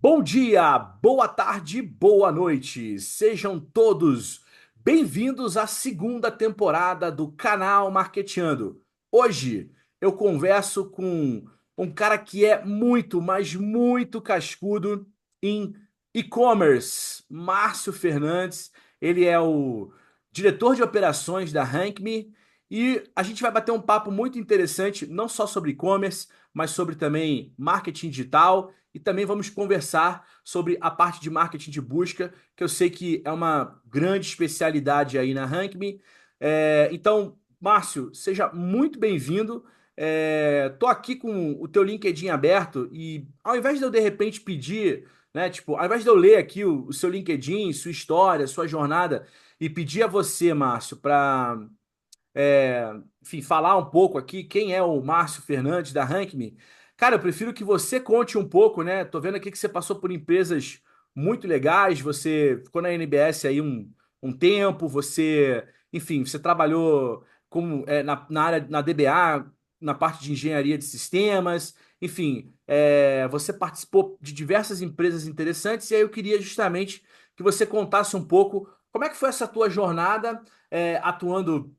Bom dia, boa tarde, boa noite. Sejam todos bem-vindos à segunda temporada do canal Marqueteando. Hoje eu converso com um cara que é muito, mas muito cascudo em e-commerce, Márcio Fernandes. Ele é o diretor de operações da RankMe e a gente vai bater um papo muito interessante, não só sobre e-commerce, mas sobre também marketing digital e também vamos conversar sobre a parte de marketing de busca, que eu sei que é uma grande especialidade aí na RankMe. Então, Márcio, seja muito bem-vindo. Tô aqui com o teu LinkedIn aberto e ao invés de eu de repente pedir, né, tipo, ao invés de eu ler aqui o seu LinkedIn, sua história, sua jornada e pedir a você, Márcio, para enfim, falar um pouco aqui quem é o Márcio Fernandes da RankMe. Cara, eu prefiro que você conte um pouco, né? Tô vendo aqui que você passou por empresas muito legais, você ficou na NBS aí um tempo, enfim, você trabalhou na área, na DBA, na parte de engenharia de sistemas, enfim, você participou de diversas empresas interessantes e aí eu queria justamente que você contasse um pouco como é que foi essa tua jornada atuando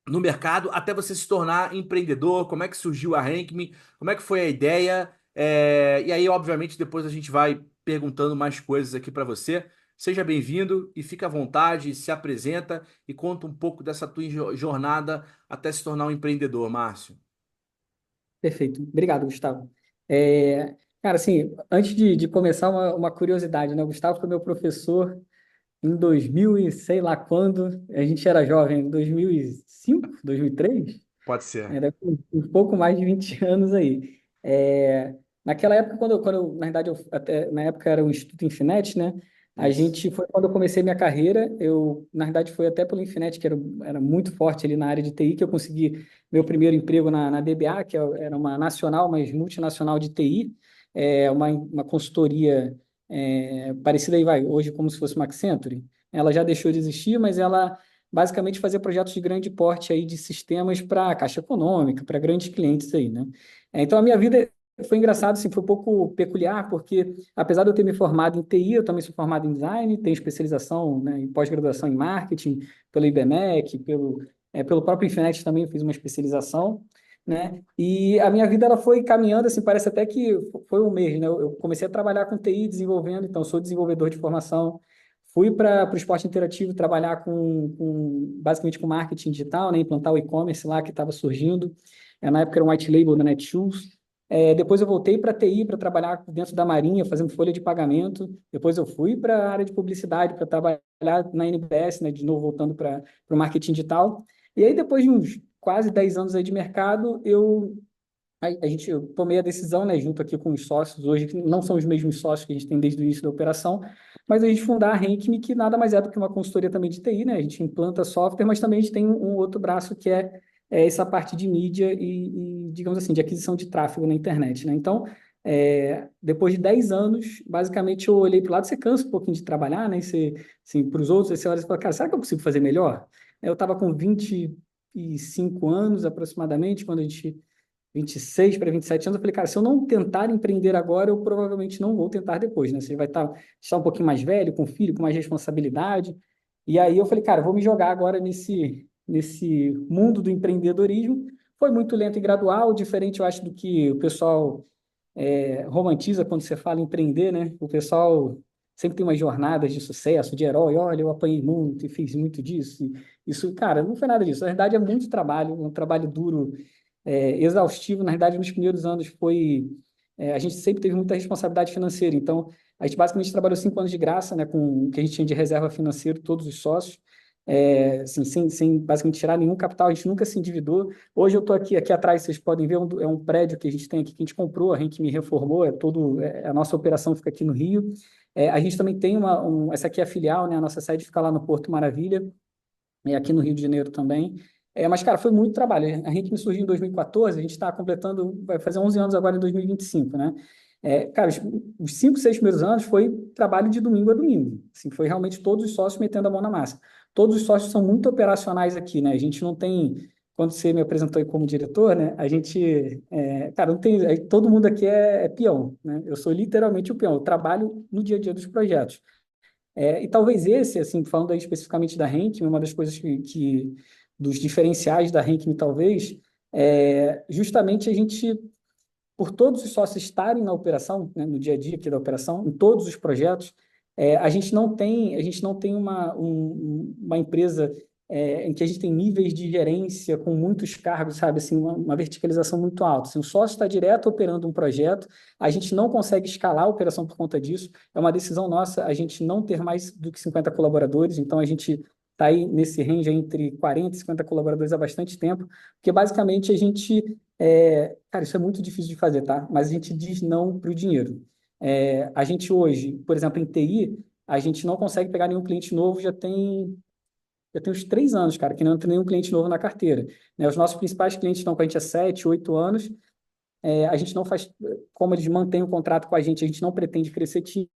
no mercado até você se tornar empreendedor? Como é que surgiu a Rankme? Como é que foi a ideia? E aí, obviamente, depois a gente vai perguntando mais coisas aqui para você. Seja bem-vindo e fica à vontade, se apresenta e conta um pouco dessa tua jornada até se tornar um empreendedor, Márcio. Perfeito. Obrigado, Gustavo. Cara, assim, antes de começar, uma curiosidade, né? O Gustavo foi meu professor em 2000 e sei lá quando, a gente era jovem, em 2005, 2003, Pode ser. era um pouco mais de 20 anos aí. Naquela época, na verdade, na época era o Instituto Infinet, né? Isso. Foi quando eu comecei minha carreira, na verdade, foi até pelo Infinet, era muito forte ali na área de TI, que eu consegui meu primeiro emprego na DBA, era uma nacional, mas multinacional de TI, uma consultoria parecida aí, vai, hoje como se fosse uma Accenture. Ela já deixou de existir, mas ela basicamente fazia projetos de grande porte aí de sistemas para Caixa Econômica, para grandes clientes aí, né? Então a minha vida foi engraçado, assim, foi um pouco peculiar, porque apesar de eu ter me formado em TI, eu também sou formado em design, tenho especialização, né, em pós-graduação em marketing, pelo IBMEC, pelo próprio Infinet também eu fiz uma especialização, né? E a minha vida ela foi caminhando, assim, parece até que foi um mês, né? Eu comecei a trabalhar com TI desenvolvendo, então sou desenvolvedor de formação. Fui para o esporte interativo trabalhar basicamente com marketing digital, né? Implantar o e-commerce lá que estava surgindo. Na época era um white label da Netshoes. Depois eu voltei para TI para trabalhar dentro da Marinha, fazendo folha de pagamento. Depois eu fui para a área de publicidade para trabalhar na NBS, né? De novo voltando para o marketing digital. E aí depois de uns quase 10 anos aí de mercado, eu tomei a decisão, né, junto aqui com os sócios, hoje que não são os mesmos sócios que a gente tem desde o início da operação, mas a gente fundar a Renkme, que nada mais é do que uma consultoria também de TI, né? A gente implanta software, mas também a gente tem um outro braço que é essa parte de mídia digamos assim, de aquisição de tráfego na internet, né? Então, depois de 10 anos, basicamente eu olhei para o lado, você cansa um pouquinho de trabalhar, né? E você, assim, para os outros, você olha e fala, cara, será que eu consigo fazer melhor? Eu estava com 25 anos aproximadamente, quando a gente 26 para 27 anos, eu falei, cara, se eu não tentar empreender agora, eu provavelmente não vou tentar depois, né? Você vai estar um pouquinho mais velho, com filho, com mais responsabilidade. E aí eu falei, cara, eu vou me jogar agora nesse mundo do empreendedorismo. Foi muito lento e gradual, diferente, eu acho, do que o pessoal romantiza quando você fala em empreender, né? O pessoal sempre tem umas jornadas de sucesso, de herói, olha, eu apanhei muito e fiz muito disso. Isso, cara, não foi nada disso. Na verdade, é muito trabalho, é um trabalho duro, exaustivo. Na verdade, nos primeiros anos a gente sempre teve muita responsabilidade financeira. Então, a gente basicamente trabalhou 5 anos de graça, né, com o que a gente tinha de reserva financeira, todos os sócios, assim, sem basicamente tirar nenhum capital. A gente nunca se endividou. Hoje eu estou aqui atrás, vocês podem ver, é um prédio que a gente tem aqui, que a gente comprou, a gente me reformou, a nossa operação fica aqui no Rio. A gente também tem essa aqui é a filial, né, a nossa sede fica lá no Porto Maravilha, e aqui no Rio de Janeiro também. Mas, cara, foi muito trabalho. A gente me surgiu em 2014, a gente está completando, vai fazer 11 anos agora em 2025, né? Cara, os 5, 6 primeiros anos foi trabalho de domingo a domingo. Assim, foi realmente todos os sócios metendo a mão na massa. Todos os sócios são muito operacionais aqui, né? A gente não tem quando você me apresentou aí como diretor, né, a gente, cara, não tem, todo mundo aqui é peão, né? Eu sou literalmente o peão, eu trabalho no dia a dia dos projetos. E talvez esse, assim, falando aí especificamente da Ranking, uma das coisas dos diferenciais da Ranking, talvez, justamente a gente, por todos os sócios estarem na operação, né, no dia a dia aqui da operação, em todos os projetos, a gente não tem uma empresa em que a gente tem níveis de gerência com muitos cargos, sabe, assim, uma verticalização muito alta. Assim, o sócio está direto operando um projeto, a gente não consegue escalar a operação por conta disso, é uma decisão nossa a gente não ter mais do que 50 colaboradores, então a gente está aí nesse range entre 40 e 50 colaboradores há bastante tempo, porque basicamente a gente cara, isso é muito difícil de fazer, tá? Mas a gente diz não para o dinheiro. A gente hoje, por exemplo, em TI, a gente não consegue pegar nenhum cliente novo, já tem uns 3 anos, cara, que não entra nenhum cliente novo na carteira. Né? Os nossos principais clientes estão com a gente há 7, 8 anos. A gente não faz, como eles mantêm o contrato com a gente não pretende crescer time,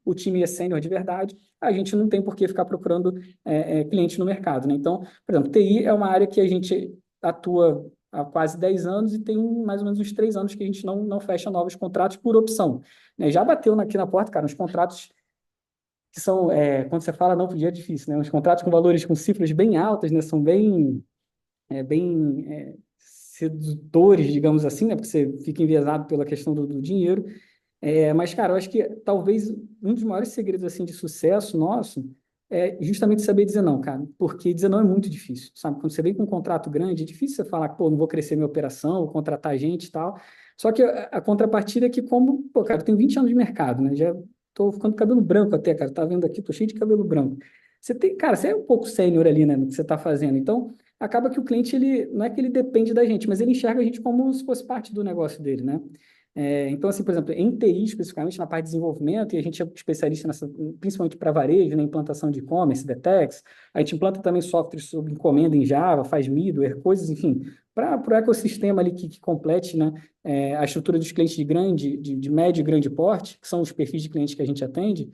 o time é sênior de verdade, a gente não tem por que ficar procurando cliente no mercado. Né? Então, por exemplo, TI é uma área que a gente atua há quase 10 anos e tem mais ou menos uns 3 anos que a gente não fecha novos contratos por opção. Né? Já bateu aqui na porta, cara, uns contratos que são, quando você fala não pro dia é difícil, né? Uns contratos com valores, com cifras bem altas, né? São bem sedutores, digamos assim, né? Porque você fica enviesado pela questão do dinheiro. Mas, cara, eu acho que talvez um dos maiores segredos assim de sucesso nosso é justamente saber dizer não, cara. Porque dizer não é muito difícil, sabe? Quando você vem com um contrato grande, é difícil você falar, pô, não vou crescer minha operação, vou contratar gente e tal. Só que a contrapartida é que, como, pô, cara, eu tenho 20 anos de mercado, né? Já tô ficando com cabelo branco até, cara. Tá vendo aqui? Tô cheio de cabelo branco. Você tem, cara, você é um pouco sênior ali, né, no que você está fazendo. Então, acaba que o cliente, ele, não é que ele depende da gente, mas ele enxerga a gente como se fosse parte do negócio dele, né? Então, assim, por exemplo, em TI, especificamente na parte de desenvolvimento, e a gente é especialista nessa, principalmente para varejo, na implantação de e-commerce, DTEX, a gente implanta também software sob encomenda em Java, faz middleware, coisas, enfim, para o ecossistema ali que complete, né, a estrutura dos clientes de médio e grande porte, que são os perfis de clientes que a gente atende.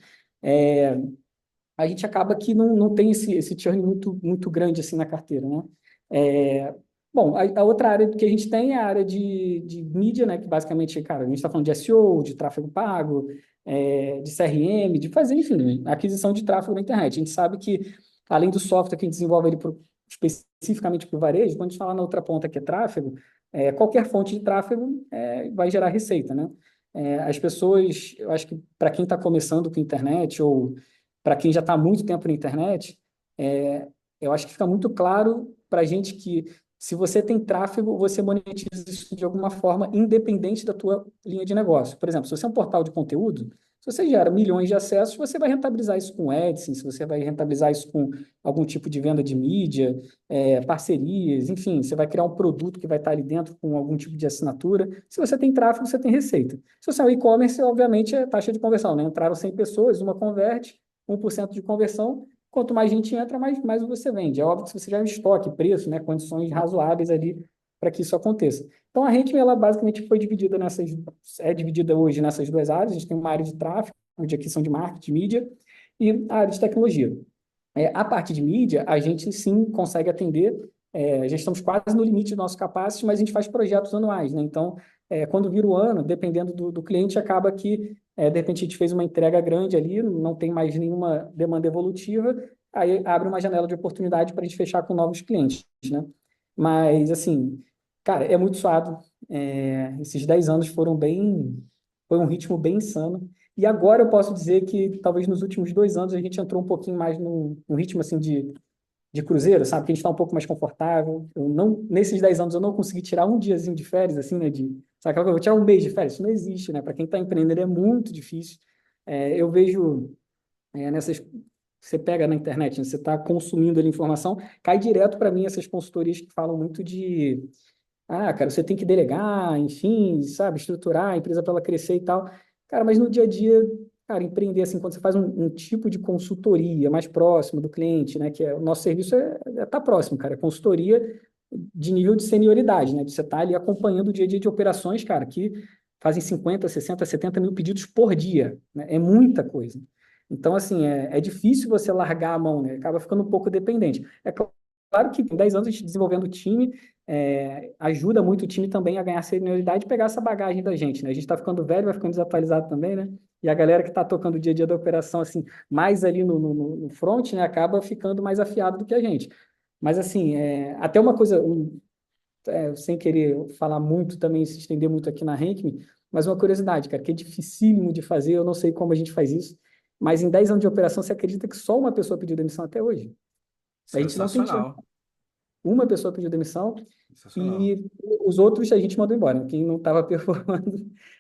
A gente acaba que não tem esse churn muito, muito grande assim na carteira, né? É, bom, a outra área que a gente tem é a área de mídia, né? Que basicamente, cara, a gente está falando de SEO, de tráfego pago, de CRM, de fazer, enfim, aquisição de tráfego na internet. A gente sabe que, além do software que a gente desenvolve ali especificamente para o varejo, quando a gente fala na outra ponta que é tráfego, qualquer fonte de tráfego vai gerar receita, né? As pessoas, eu acho que para quem está começando com internet ou para quem já está há muito tempo na internet, eu acho que fica muito claro para a gente que se você tem tráfego, você monetiza isso de alguma forma, independente da tua linha de negócio. Por exemplo, se você é um portal de conteúdo, se você gera milhões de acessos, você vai rentabilizar isso com AdSense, você vai rentabilizar isso com algum tipo de venda de mídia, parcerias, enfim, você vai criar um produto que vai estar ali dentro com algum tipo de assinatura. Se você tem tráfego, você tem receita. Se você é um e-commerce, obviamente é taxa de conversão, né? Entraram 100 pessoas, uma converte, 1% de conversão, quanto mais gente entra, mais você vende. É óbvio que se você já tem estoque, preço, né, condições razoáveis ali para que isso aconteça. Então, a Ranking, ela basicamente foi dividida é dividida hoje nessas duas áreas. A gente tem uma área de tráfego, de aquisição de marketing, de mídia, e a área de tecnologia. A parte de mídia, a gente sim consegue atender, já estamos quase no limite do nosso capacity, mas a gente faz projetos anuais, né? Então, quando vira o ano, dependendo do cliente, acaba que, de repente, a gente fez uma entrega grande ali, não tem mais nenhuma demanda evolutiva, aí abre uma janela de oportunidade para a gente fechar com novos clientes, né? Mas, assim, cara, é muito suado. Esses 10 anos foi um ritmo bem insano. E agora eu posso dizer que talvez nos últimos 2 anos a gente entrou um pouquinho mais num ritmo assim de cruzeiro, sabe? Que a gente está um pouco mais confortável. Nesses 10 anos eu não consegui tirar um diazinho de férias, assim, né? Sabe aquela coisa, eu vou tirar um mês de férias? Isso não existe, né? Para quem está empreendendo é muito difícil. Eu vejo nessas. Você pega na internet, né? Você está consumindo ali informação, cai direto para mim essas consultorias que falam muito de cara, você tem que delegar, enfim, sabe, estruturar a empresa para ela crescer e tal. Cara, mas no dia a dia, cara, empreender assim, quando você faz um tipo de consultoria mais próximo do cliente, né, que o nosso serviço tá próximo, cara, é consultoria de nível de senioridade, né, de você estar ali acompanhando o dia a dia de operações, cara, que fazem 50, 60, 70 mil pedidos por dia, né, é muita coisa. Então, assim, é difícil você largar a mão, né, acaba ficando um pouco dependente. É claro claro que em 10 anos a gente desenvolvendo o time, ajuda muito o time também a ganhar senioridade e pegar essa bagagem da gente, né? A gente está ficando velho, vai ficando desatualizado também, né? E a galera que está tocando o dia a dia da operação, assim, mais ali no front, né, acaba ficando mais afiado do que a gente. Mas, assim, até uma coisa, sem querer falar muito também, se estender muito aqui na Rankme, mas uma curiosidade, cara, que é dificílimo de fazer, eu não sei como a gente faz isso, mas em 10 anos de operação, você acredita que só uma pessoa pediu demissão até hoje? A gente não tem tido. Sensacional. Uma pessoa pediu demissão Sensacional. e os outros a gente mandou embora. Quem não estava performando,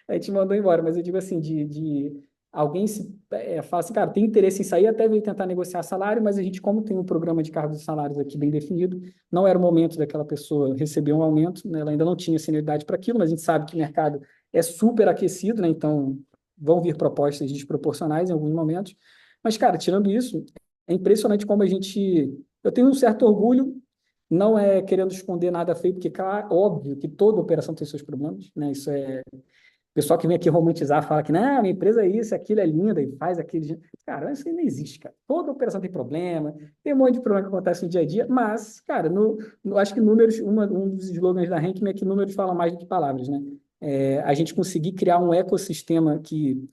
a gente mandou embora. Mas eu digo assim, de alguém fala assim, cara, tem interesse em sair, até veio tentar negociar salário, mas a gente, como tem um programa de cargos e salários aqui bem definido, não era o momento daquela pessoa receber um aumento, né? Ela ainda não tinha senioridade para aquilo, mas a gente sabe que o mercado é super aquecido, né? Então vão vir propostas desproporcionais em alguns momentos. Mas, cara, tirando isso, é impressionante como a gente. Eu tenho um certo orgulho, não é querendo esconder nada feio, porque, claro, óbvio que toda operação tem seus problemas, né? Isso é. O pessoal que vem aqui romantizar fala que, não, minha empresa é isso, aquilo é linda, e faz aquilo. Cara, isso aí não existe, cara. Toda operação tem problema, tem um monte de problema que acontece no dia a dia, mas, cara, acho que números, um dos slogans da Ranking é que números falam mais do que palavras, né? A gente conseguir criar um ecossistema que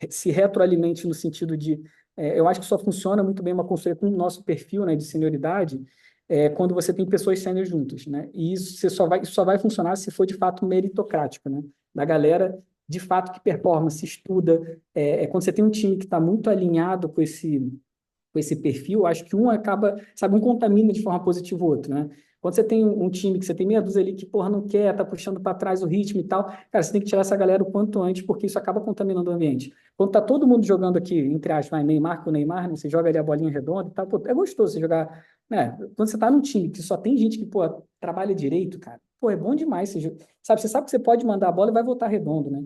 se retroalimente no sentido de. Eu acho que só funciona muito bem uma consultoria com o nosso perfil, né, de senioridade, quando você tem pessoas sênior juntas, né? E isso só vai funcionar se for de fato meritocrático, né? Da galera de fato que performa, se estuda. Quando você tem um time que está muito alinhado com esse perfil, acho que um acaba, sabe, um contamina de forma positiva o outro, né? Quando você tem um time que você tem meia dúzia ali que, porra, não quer, tá puxando para trás o ritmo e tal, cara, você tem que tirar essa galera o quanto antes, porque isso acaba contaminando o ambiente. Quando tá todo mundo jogando aqui, entre aspas, Neymar com o Neymar, né? Você joga ali a bolinha redonda e tal, pô, é gostoso você jogar, né? Quando você tá num time que só tem gente que, pô, trabalha direito, cara, pô, é bom demais você sabe que você pode mandar a bola e vai voltar redondo, né?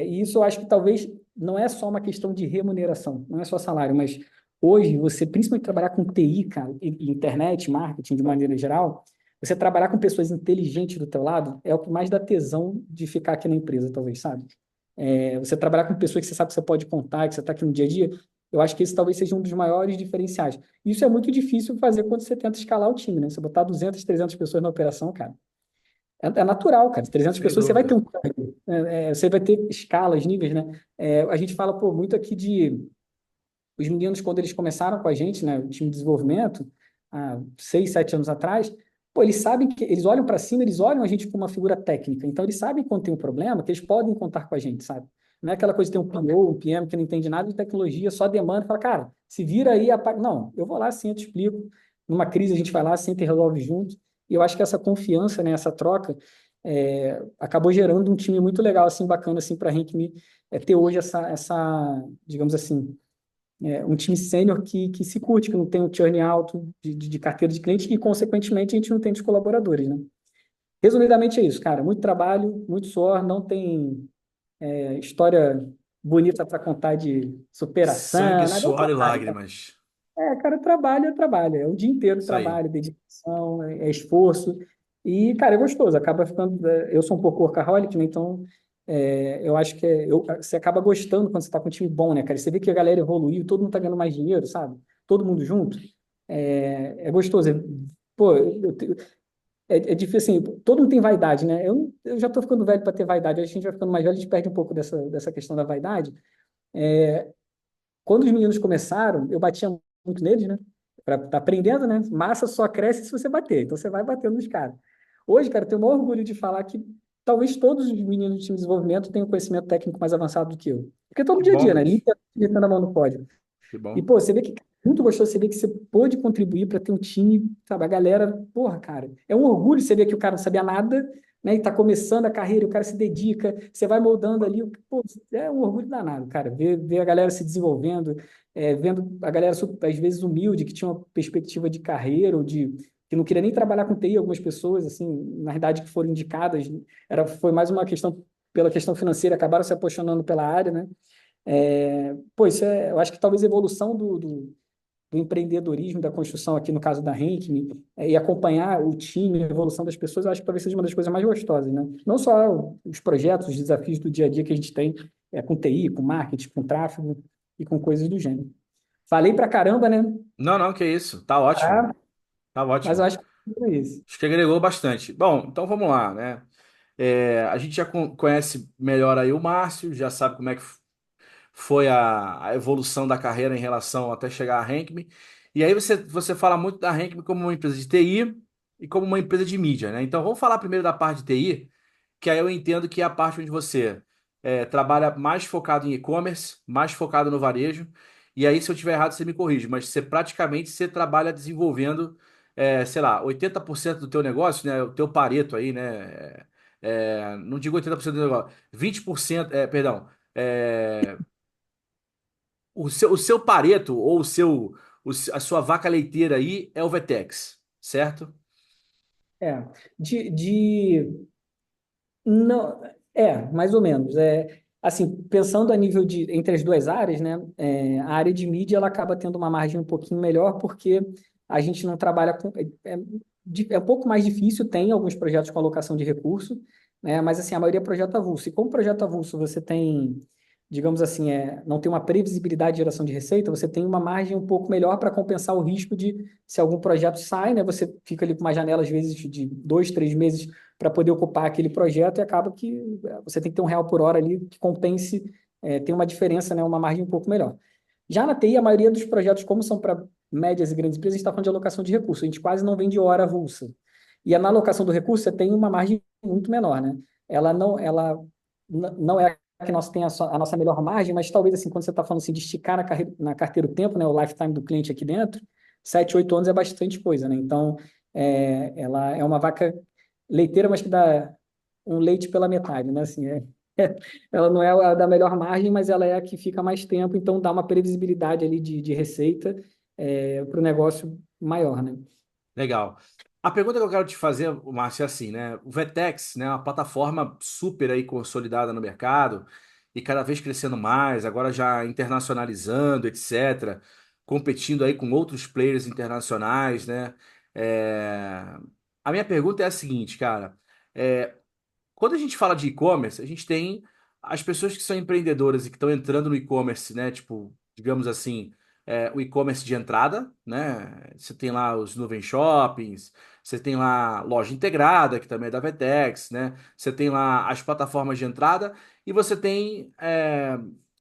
E isso eu acho que talvez não é só uma questão de remuneração, não é só salário, mas hoje, você, principalmente trabalhar com TI, cara, e internet, marketing de maneira geral, você trabalhar com pessoas inteligentes do teu lado é o que mais dá tesão de ficar aqui na empresa, talvez, sabe? Você trabalhar com pessoas que você sabe que você pode contar, que você está aqui no dia a dia, eu acho que esse talvez seja um dos maiores diferenciais. Isso é muito difícil fazer quando você tenta escalar o time, né? Você botar 200, 300 pessoas na operação, cara, é natural, cara. 300 Sem pessoas, você vai ter dúvida. você vai ter escalas, níveis, né? A gente fala, pô, muito aqui de os meninos, quando eles começaram com a gente, né, o time de desenvolvimento, há 6, 7 anos atrás, pô, eles sabem que eles olham para cima, eles olham a gente como uma figura técnica. Então, eles sabem quando tem um problema, que eles podem contar com a gente, sabe? Não é aquela coisa de ter um PO, um PM que não entende nada de tecnologia, só demanda e fala, cara, se vira aí, apaga. Não, eu vou lá, sim, eu te explico. Numa crise, a gente vai lá, senta e resolve junto. E eu acho que essa confiança, né, essa troca, acabou gerando um time muito legal, assim, bacana, assim, para a gente ter hoje digamos assim, um time sênior que se curte, que não tem um churn alto de carteira de cliente e, consequentemente, a gente não tem de colaboradores, né? Resumidamente é isso, cara. Muito trabalho, muito suor, não tem história bonita para contar de Sangue, superação, nada é suor e trabalho, cara. lágrimas. Cara, trabalho é trabalho. É o dia inteiro Isso aí. trabalho, dedicação, esforço. E, cara, é gostoso. Acaba ficando. Eu sou um pouco workaholic, né? Então, eu acho que você acaba gostando quando você tá com um time bom, né, cara? Você vê que a galera evoluiu, todo mundo tá ganhando mais dinheiro, sabe? Todo mundo junto. É gostoso. Pô, é difícil assim. Todo mundo tem vaidade, né? Eu já tô ficando velho para ter vaidade. A gente vai ficando mais velho, a gente perde um pouco dessa questão da vaidade. Quando os meninos começaram, eu batia muito neles, né? Tá aprendendo, né? Massa só cresce se você bater. Então você vai batendo nos caras. Hoje, cara, eu tenho o maior orgulho de falar que talvez todos os meninos do time de desenvolvimento tenham um conhecimento técnico mais avançado do que eu. Porque todo Que dia a bom, dia, né? bicho. Limpando a mão no código. Que E, bom. pô, você vê que é muito gostoso você ver que você pôde contribuir para ter um time, sabe? A galera, porra, cara, é um orgulho você ver que o cara não sabia nada, né? E tá começando a carreira, o cara se dedica, você vai moldando ali, pô, é um orgulho danado, cara, ver a galera se desenvolvendo, vendo a galera, às vezes, humilde, que tinha uma perspectiva de carreira ou que não queria nem trabalhar com TI, algumas pessoas, assim, na verdade, que foram indicadas, foi mais uma questão, pela questão financeira, acabaram se apaixonando pela área, né? Pô, eu acho que talvez a evolução do empreendedorismo, da construção aqui no caso da Renkme, e acompanhar o time, a evolução das pessoas, eu acho que talvez seja uma das coisas mais gostosas, né? Não só os projetos, os desafios do dia a dia que a gente tem com TI, com marketing, com tráfego e com coisas do gênero. Falei pra caramba, né? Não, não, que isso. Tá ótimo. Tá Mas eu ótimo. acho que é isso. Acho que agregou bastante. Bom, então vamos lá, né? A gente já conhece melhor aí o Márcio, já sabe como é que foi a evolução da carreira em relação até chegar à Renkme. E aí você fala muito da Renkme como uma empresa de TI e como uma empresa de mídia, né? Então vamos falar primeiro da parte de TI, que aí eu entendo que é a parte onde você trabalha mais focado em e-commerce, mais focado no varejo. E aí, se eu tiver errado, você me corrige, mas você trabalha desenvolvendo, sei lá, 80% do teu negócio, né? O teu Pareto aí, né? Não digo 80% do negócio, 20%, perdão. é, o seu Pareto ou a sua vaca leiteira aí é o Vetex, certo? É, de não, mais ou menos. Assim, pensando a nível de entre as duas áreas, né? A área de mídia ela acaba tendo uma margem um pouquinho melhor porque a gente não trabalha com é um pouco mais difícil, tem alguns projetos com alocação de recurso, né? Mas assim, a maioria é projeto avulso. E como projeto avulso você tem, digamos assim, não tem uma previsibilidade de geração de receita, você tem uma margem um pouco melhor para compensar o risco de se algum projeto sai, né? Você fica ali com uma janela, às vezes, de 2, 3 meses para poder ocupar aquele projeto e acaba que você tem que ter R$ 1 por hora ali que compense, tem uma diferença, né, uma margem um pouco melhor. Já na TI, a maioria dos projetos, como são para médias e grandes empresas, a gente está falando de alocação de recursos, a gente quase não vende hora avulsa. E na alocação do recurso, você tem uma margem muito menor, né? Ela não é a que nós tem a nossa melhor margem, mas talvez assim, quando você está falando assim, de esticar na carteira o tempo, né, o lifetime do cliente aqui dentro, 7, 8 anos é bastante coisa, né? Então, ela é uma vaca leiteira, mas que dá um leite pela metade, né? Assim, ela não é a da melhor margem, mas ela é a que fica mais tempo, então dá uma previsibilidade ali de receita para o negócio maior, né? Legal. A pergunta que eu quero te fazer, Márcio, é assim, né? O Vetex, né, é uma plataforma super aí consolidada no mercado e cada vez crescendo mais, agora já internacionalizando, etc., competindo aí com outros players internacionais, né? É, A minha pergunta é a seguinte, cara. É, Quando a gente fala de e-commerce, a gente tem as pessoas que são empreendedoras e que estão entrando no e-commerce, né? Tipo, digamos assim, o e-commerce de entrada, né? Você tem lá os nuvem shoppings, você tem lá loja integrada, que também é da Vetex, né? Você tem lá as plataformas de entrada e você tem.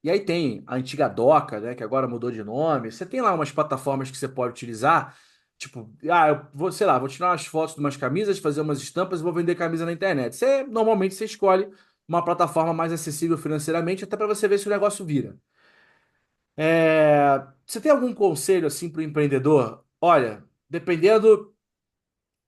E aí tem a antiga Doca, né? Que agora mudou de nome. Você tem lá umas plataformas que você pode utilizar. Tipo, eu vou, sei lá, vou tirar umas fotos de umas camisas, fazer umas estampas e vou vender camisa na internet. Normalmente você escolhe uma plataforma mais acessível financeiramente, até para você ver se o negócio vira. Você tem algum conselho assim para o empreendedor? Olha, dependendo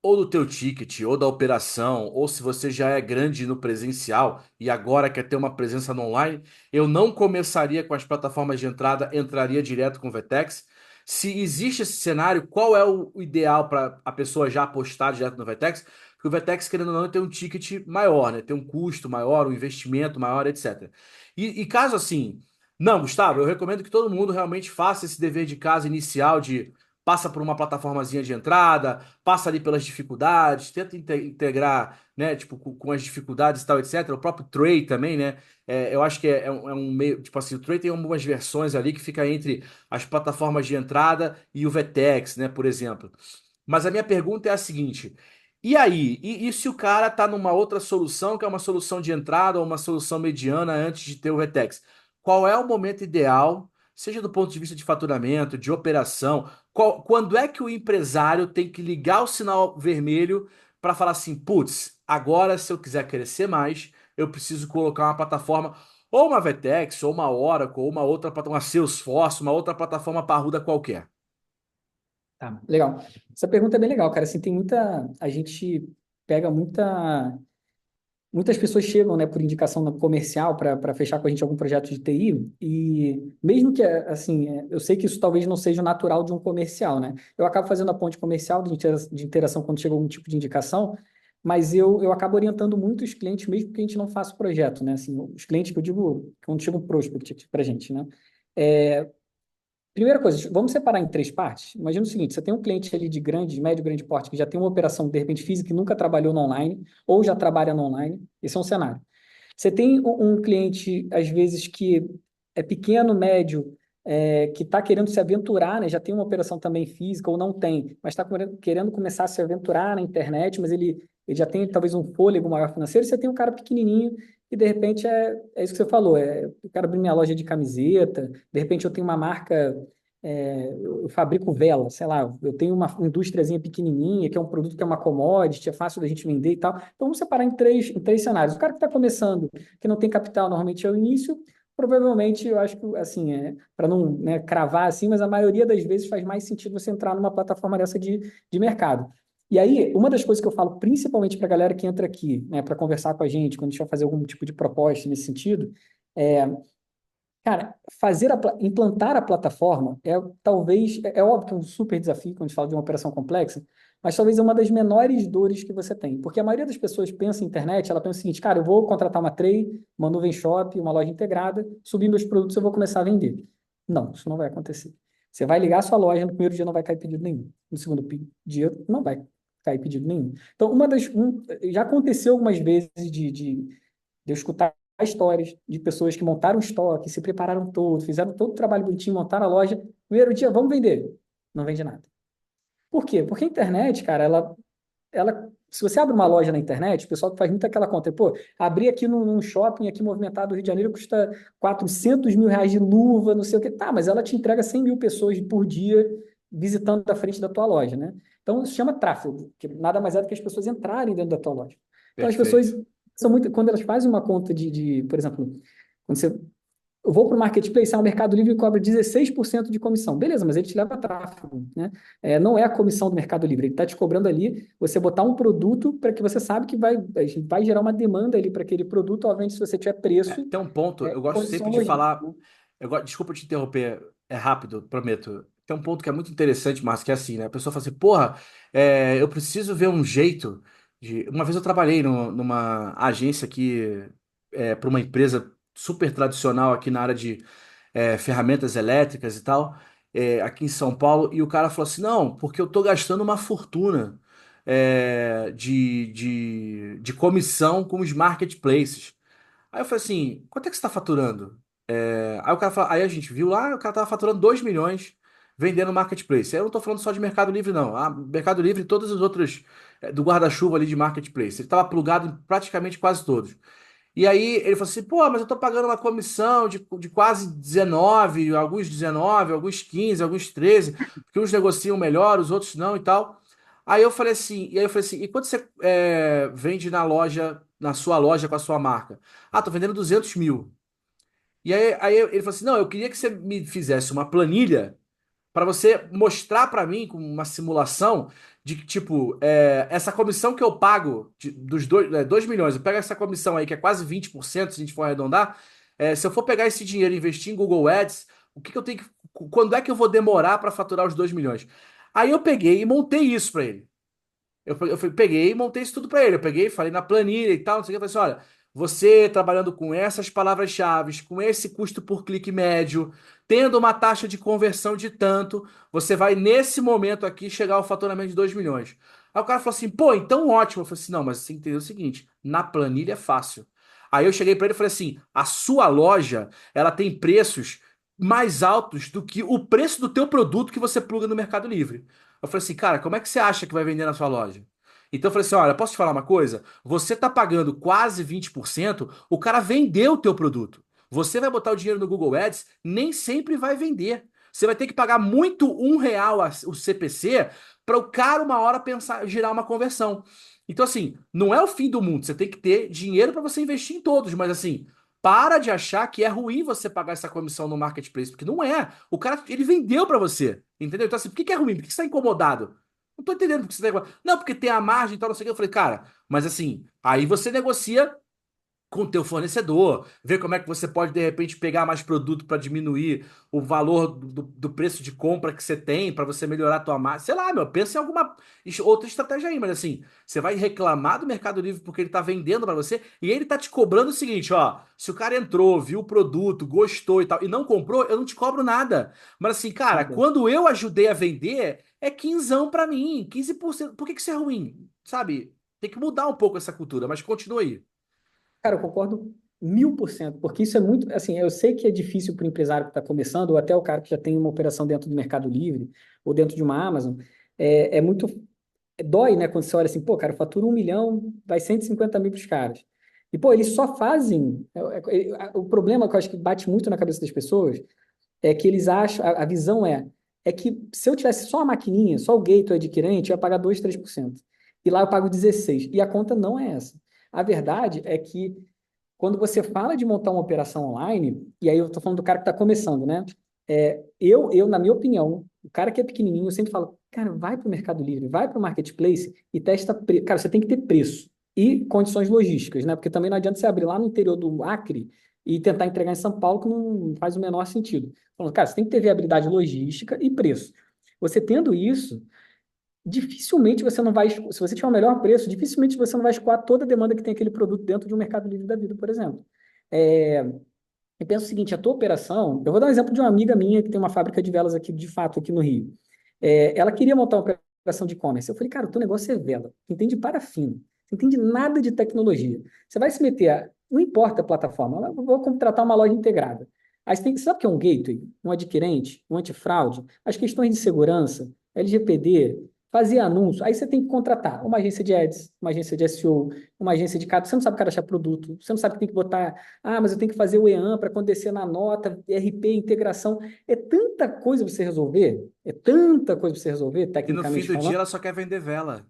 ou do teu ticket, ou da operação, ou se você já é grande no presencial e agora quer ter uma presença no online, eu não começaria com as plataformas de entrada, entraria direto com o Vetex. Se existe esse cenário, qual é o ideal para a pessoa já apostar direto no Vetex? Porque o Vetex, querendo ou não, tem um ticket maior, né? Tem um custo maior, um investimento maior, etc. E caso assim, não, Gustavo, eu recomendo que todo mundo realmente faça esse dever de casa inicial de passa por uma plataformazinha de entrada, passa ali pelas dificuldades, tenta integrar, né, tipo, com as dificuldades e tal, etc. O próprio Tray também, né? Eu acho que é um meio, tipo assim, o Tray tem algumas versões ali que fica entre as plataformas de entrada e o Vetex, né, por exemplo. Mas a minha pergunta é a seguinte: e aí? E se o cara tá numa outra solução, que é uma solução de entrada ou uma solução mediana antes de ter o Vetex? Qual é o momento ideal, seja do ponto de vista de faturamento, de operação? Quando é que o empresário tem que ligar o sinal vermelho para falar assim, putz, agora se eu quiser crescer mais, eu preciso colocar uma plataforma, ou uma Vetex, ou uma Oracle, ou uma outra plataforma, uma Salesforce, uma outra plataforma parruda qualquer. Tá, legal. Essa pergunta é bem legal, cara. Assim, a gente pega muitas pessoas chegam, né, por indicação comercial para fechar com a gente algum projeto de TI e mesmo que assim, eu sei que isso talvez não seja o natural de um comercial, né? Eu acabo fazendo a ponte comercial de interação quando chega algum tipo de indicação, mas eu acabo orientando muito os clientes mesmo que a gente não faça o projeto, né? Assim, os clientes que eu digo quando chega um prospect para a gente, né? É, Primeira coisa, vamos separar em três partes. Imagina o seguinte: você tem um cliente ali de grande, médio, grande porte que já tem uma operação de repente física que nunca trabalhou no online ou já trabalha no online. Esse é um cenário. Você tem um cliente às vezes que é pequeno, médio, que está querendo se aventurar, né? Já tem uma operação também física ou não tem, mas está querendo começar a se aventurar na internet, mas ele já tem talvez um fôlego maior financeiro. Você tem um cara pequenininho e de repente é isso que você falou, eu quero abrir minha loja de camiseta, de repente eu tenho uma marca, eu fabrico vela, sei lá, eu tenho uma indústriazinha pequenininha, que é um produto que é uma commodity, é fácil da gente vender e tal. Então vamos separar em três cenários. O cara que está começando, que não tem capital, normalmente é o início. Provavelmente, eu acho que, assim, para não, né, cravar assim, mas a maioria das vezes faz mais sentido você entrar numa plataforma dessa de mercado. E aí, uma das coisas que eu falo, principalmente para a galera que entra aqui, né, para conversar com a gente, quando a gente vai fazer algum tipo de proposta nesse sentido, é, cara, implantar a plataforma é óbvio que é um super desafio quando a gente fala de uma operação complexa, mas talvez é uma das menores dores que você tem. Porque a maioria das pessoas pensa em internet, ela pensa o seguinte, cara, eu vou contratar uma Tray, uma nuvem shop, uma loja integrada, subir meus produtos, eu vou começar a vender. Não, isso não vai acontecer. Você vai ligar a sua loja, no primeiro dia não vai cair pedido nenhum. No segundo dia não vai cair pedido nenhum. Então, já aconteceu algumas vezes de eu escutar histórias de pessoas que montaram estoque, se prepararam todo, fizeram todo o trabalho bonitinho, montaram a loja. Primeiro dia, vamos vender. Não vende nada. Por quê? Porque a internet, cara, se você abre uma loja na internet, o pessoal faz muito aquela conta. Pô, abrir aqui num shopping aqui movimentado do Rio de Janeiro custa R$ 400 mil de luva, não sei o quê. Tá, mas ela te entrega 100 mil pessoas por dia visitando a frente da tua loja, né? Então, isso chama tráfego, que nada mais é do que as pessoas entrarem dentro da tua loja. Então, as pessoas Perfeito. são muito... Quando elas fazem uma conta por exemplo, quando você eu vou para o marketplace, o Mercado Livre cobra 16% de comissão. Beleza, mas ele te leva tráfego, né? Não é a comissão do Mercado Livre. Ele está te cobrando ali você botar um produto para que você sabe que vai gerar uma demanda ali para aquele produto. Obviamente, se você tiver preço, Tem um ponto, eu gosto comissão sempre de logística, falar. né? Desculpa te interromper, é rápido, prometo. Tem um ponto que é muito interessante, Márcio, que é assim, né? A pessoa fala assim, porra, eu preciso ver um jeito de. Uma vez eu trabalhei numa agência aqui, para uma empresa super tradicional aqui na área de ferramentas elétricas e tal, aqui em São Paulo, e o cara falou assim: não, porque eu tô gastando uma fortuna de comissão com os marketplaces. Aí eu falei assim, quanto é que você está faturando? Aí o cara aí a gente viu lá, o cara tava faturando 2 milhões vendendo marketplace. Aí eu não tô falando só de Mercado Livre, não. Mercado Livre e todas as outras do guarda-chuva ali de marketplace. Ele tava plugado em praticamente quase todos. E aí ele falou assim, pô, mas eu tô pagando uma comissão de quase 19, alguns 15, alguns 13, porque uns negociam melhor, os outros não e tal. Aí eu falei assim, e quanto você vende na loja, na sua loja com a sua marca? Ah, tô vendendo 200 mil. E aí ele falou assim: não, eu queria que você me fizesse uma planilha para você mostrar para mim, com uma simulação, de que, tipo, essa comissão que eu pago dos 2 milhões, eu pego essa comissão aí, que é quase 20%, se a gente for arredondar, se eu for pegar esse dinheiro e investir em Google Ads, o que que eu tenho que. Quando é que eu vou demorar para faturar os 2 milhões? Aí eu peguei e montei isso para ele. Peguei e montei isso tudo para ele. Eu peguei, falei na planilha e tal, não sei o que. Eu falei assim: olha, você trabalhando com essas palavras-chave, com esse custo por clique médio, tendo uma taxa de conversão de tanto, você vai nesse momento aqui chegar ao faturamento de 2 milhões. Aí o cara falou assim: pô, então ótimo. Eu falei assim: não, mas você tem que entender o seguinte: na planilha é fácil. Aí eu cheguei para ele e falei assim: a sua loja, ela tem preços mais altos do que o preço do teu produto que você pluga no Mercado Livre. Eu falei assim, cara, como é que você acha que vai vender na sua loja? Então eu falei assim, olha, posso te falar uma coisa? Você tá pagando quase 20%, o cara vendeu o teu produto. Você vai botar o dinheiro no Google Ads, nem sempre vai vender. Você vai ter que pagar muito R$ 1 o CPC para o cara uma hora pensar, girar uma conversão. Então assim, não é o fim do mundo. Você tem que ter dinheiro para você investir em todos, mas assim, para de achar que é ruim você pagar essa comissão no marketplace, porque não é. O cara, ele vendeu para você, entendeu? Então assim, por que que é ruim? Por que você tá incomodado? Não tô entendendo porque você tá incomodado. Não, porque tem a margem e tal, não sei o que. Eu falei, cara, mas assim, aí você negocia com o teu fornecedor, ver como é que você pode, de repente, pegar mais produto para diminuir o valor do preço de compra que você tem, para você melhorar a tua margem. Sei lá, meu, pensa em alguma outra estratégia aí, mas assim, você vai reclamar do Mercado Livre porque ele tá vendendo para você e ele tá te cobrando o seguinte, ó, se o cara entrou, viu o produto, gostou e tal, e não comprou, eu não te cobro nada. Mas assim, cara, Entendeu? quando eu ajudei a vender, é quinzão para mim, 15%. Por que que isso é ruim? Sabe? Tem que mudar um pouco essa cultura, mas continua aí. Cara, eu concordo. 1000%, porque isso é muito, assim, eu sei que é difícil para o empresário que está começando, ou até o cara que já tem uma operação dentro do Mercado Livre, ou dentro de uma Amazon, é muito, dói, né, quando você olha assim, pô, cara, eu faturo 1 milhão, vai 150 mil para os caras. E, pô, eles só fazem, o problema que eu acho que bate muito na cabeça das pessoas, é que eles acham, a visão é que se eu tivesse só a maquininha, só o gateway adquirente, eu ia pagar 2, 3%. E lá eu pago 16%. E a conta não é essa. A verdade é que quando você fala de montar uma operação online, e aí eu estou falando do cara que está começando, né? Na minha opinião, o cara que é pequenininho, eu sempre falo, cara, vai para o Mercado Livre, vai para o Marketplace e testa preço. Cara, você tem que ter preço e condições logísticas, né? Porque também não adianta você abrir lá no interior do Acre e tentar entregar em São Paulo, que não faz o menor sentido. Falando, cara, você tem que ter viabilidade logística e preço. Você tendo isso, dificilmente você não vai, se você tiver o melhor preço, dificilmente você não vai escoar toda a demanda que tem aquele produto dentro de um Mercado Livre da vida, por exemplo. É, eu penso o seguinte, a tua operação, eu vou dar um exemplo de uma amiga minha que tem uma fábrica de velas aqui, de fato, aqui no Rio. Ela queria montar uma operação de e-commerce. Eu falei, cara, o teu negócio é vela, você entende parafina, você entende nada de tecnologia. Você vai se meter, não importa a plataforma, eu vou contratar uma loja integrada. Aí você tem que, sabe o que é um gateway, um adquirente, um antifraude, as questões de segurança, LGPD, fazer anúncio. Aí você tem que contratar uma agência de ads, uma agência de SEO, uma agência de cadastro. Você não sabe cadastrar produto, você não sabe que tem que botar, mas eu tenho que fazer o EAN para quando descer na nota, RP, integração. É tanta coisa para você resolver, E no fim tecnicamente do dia falando. ela só quer vender vela.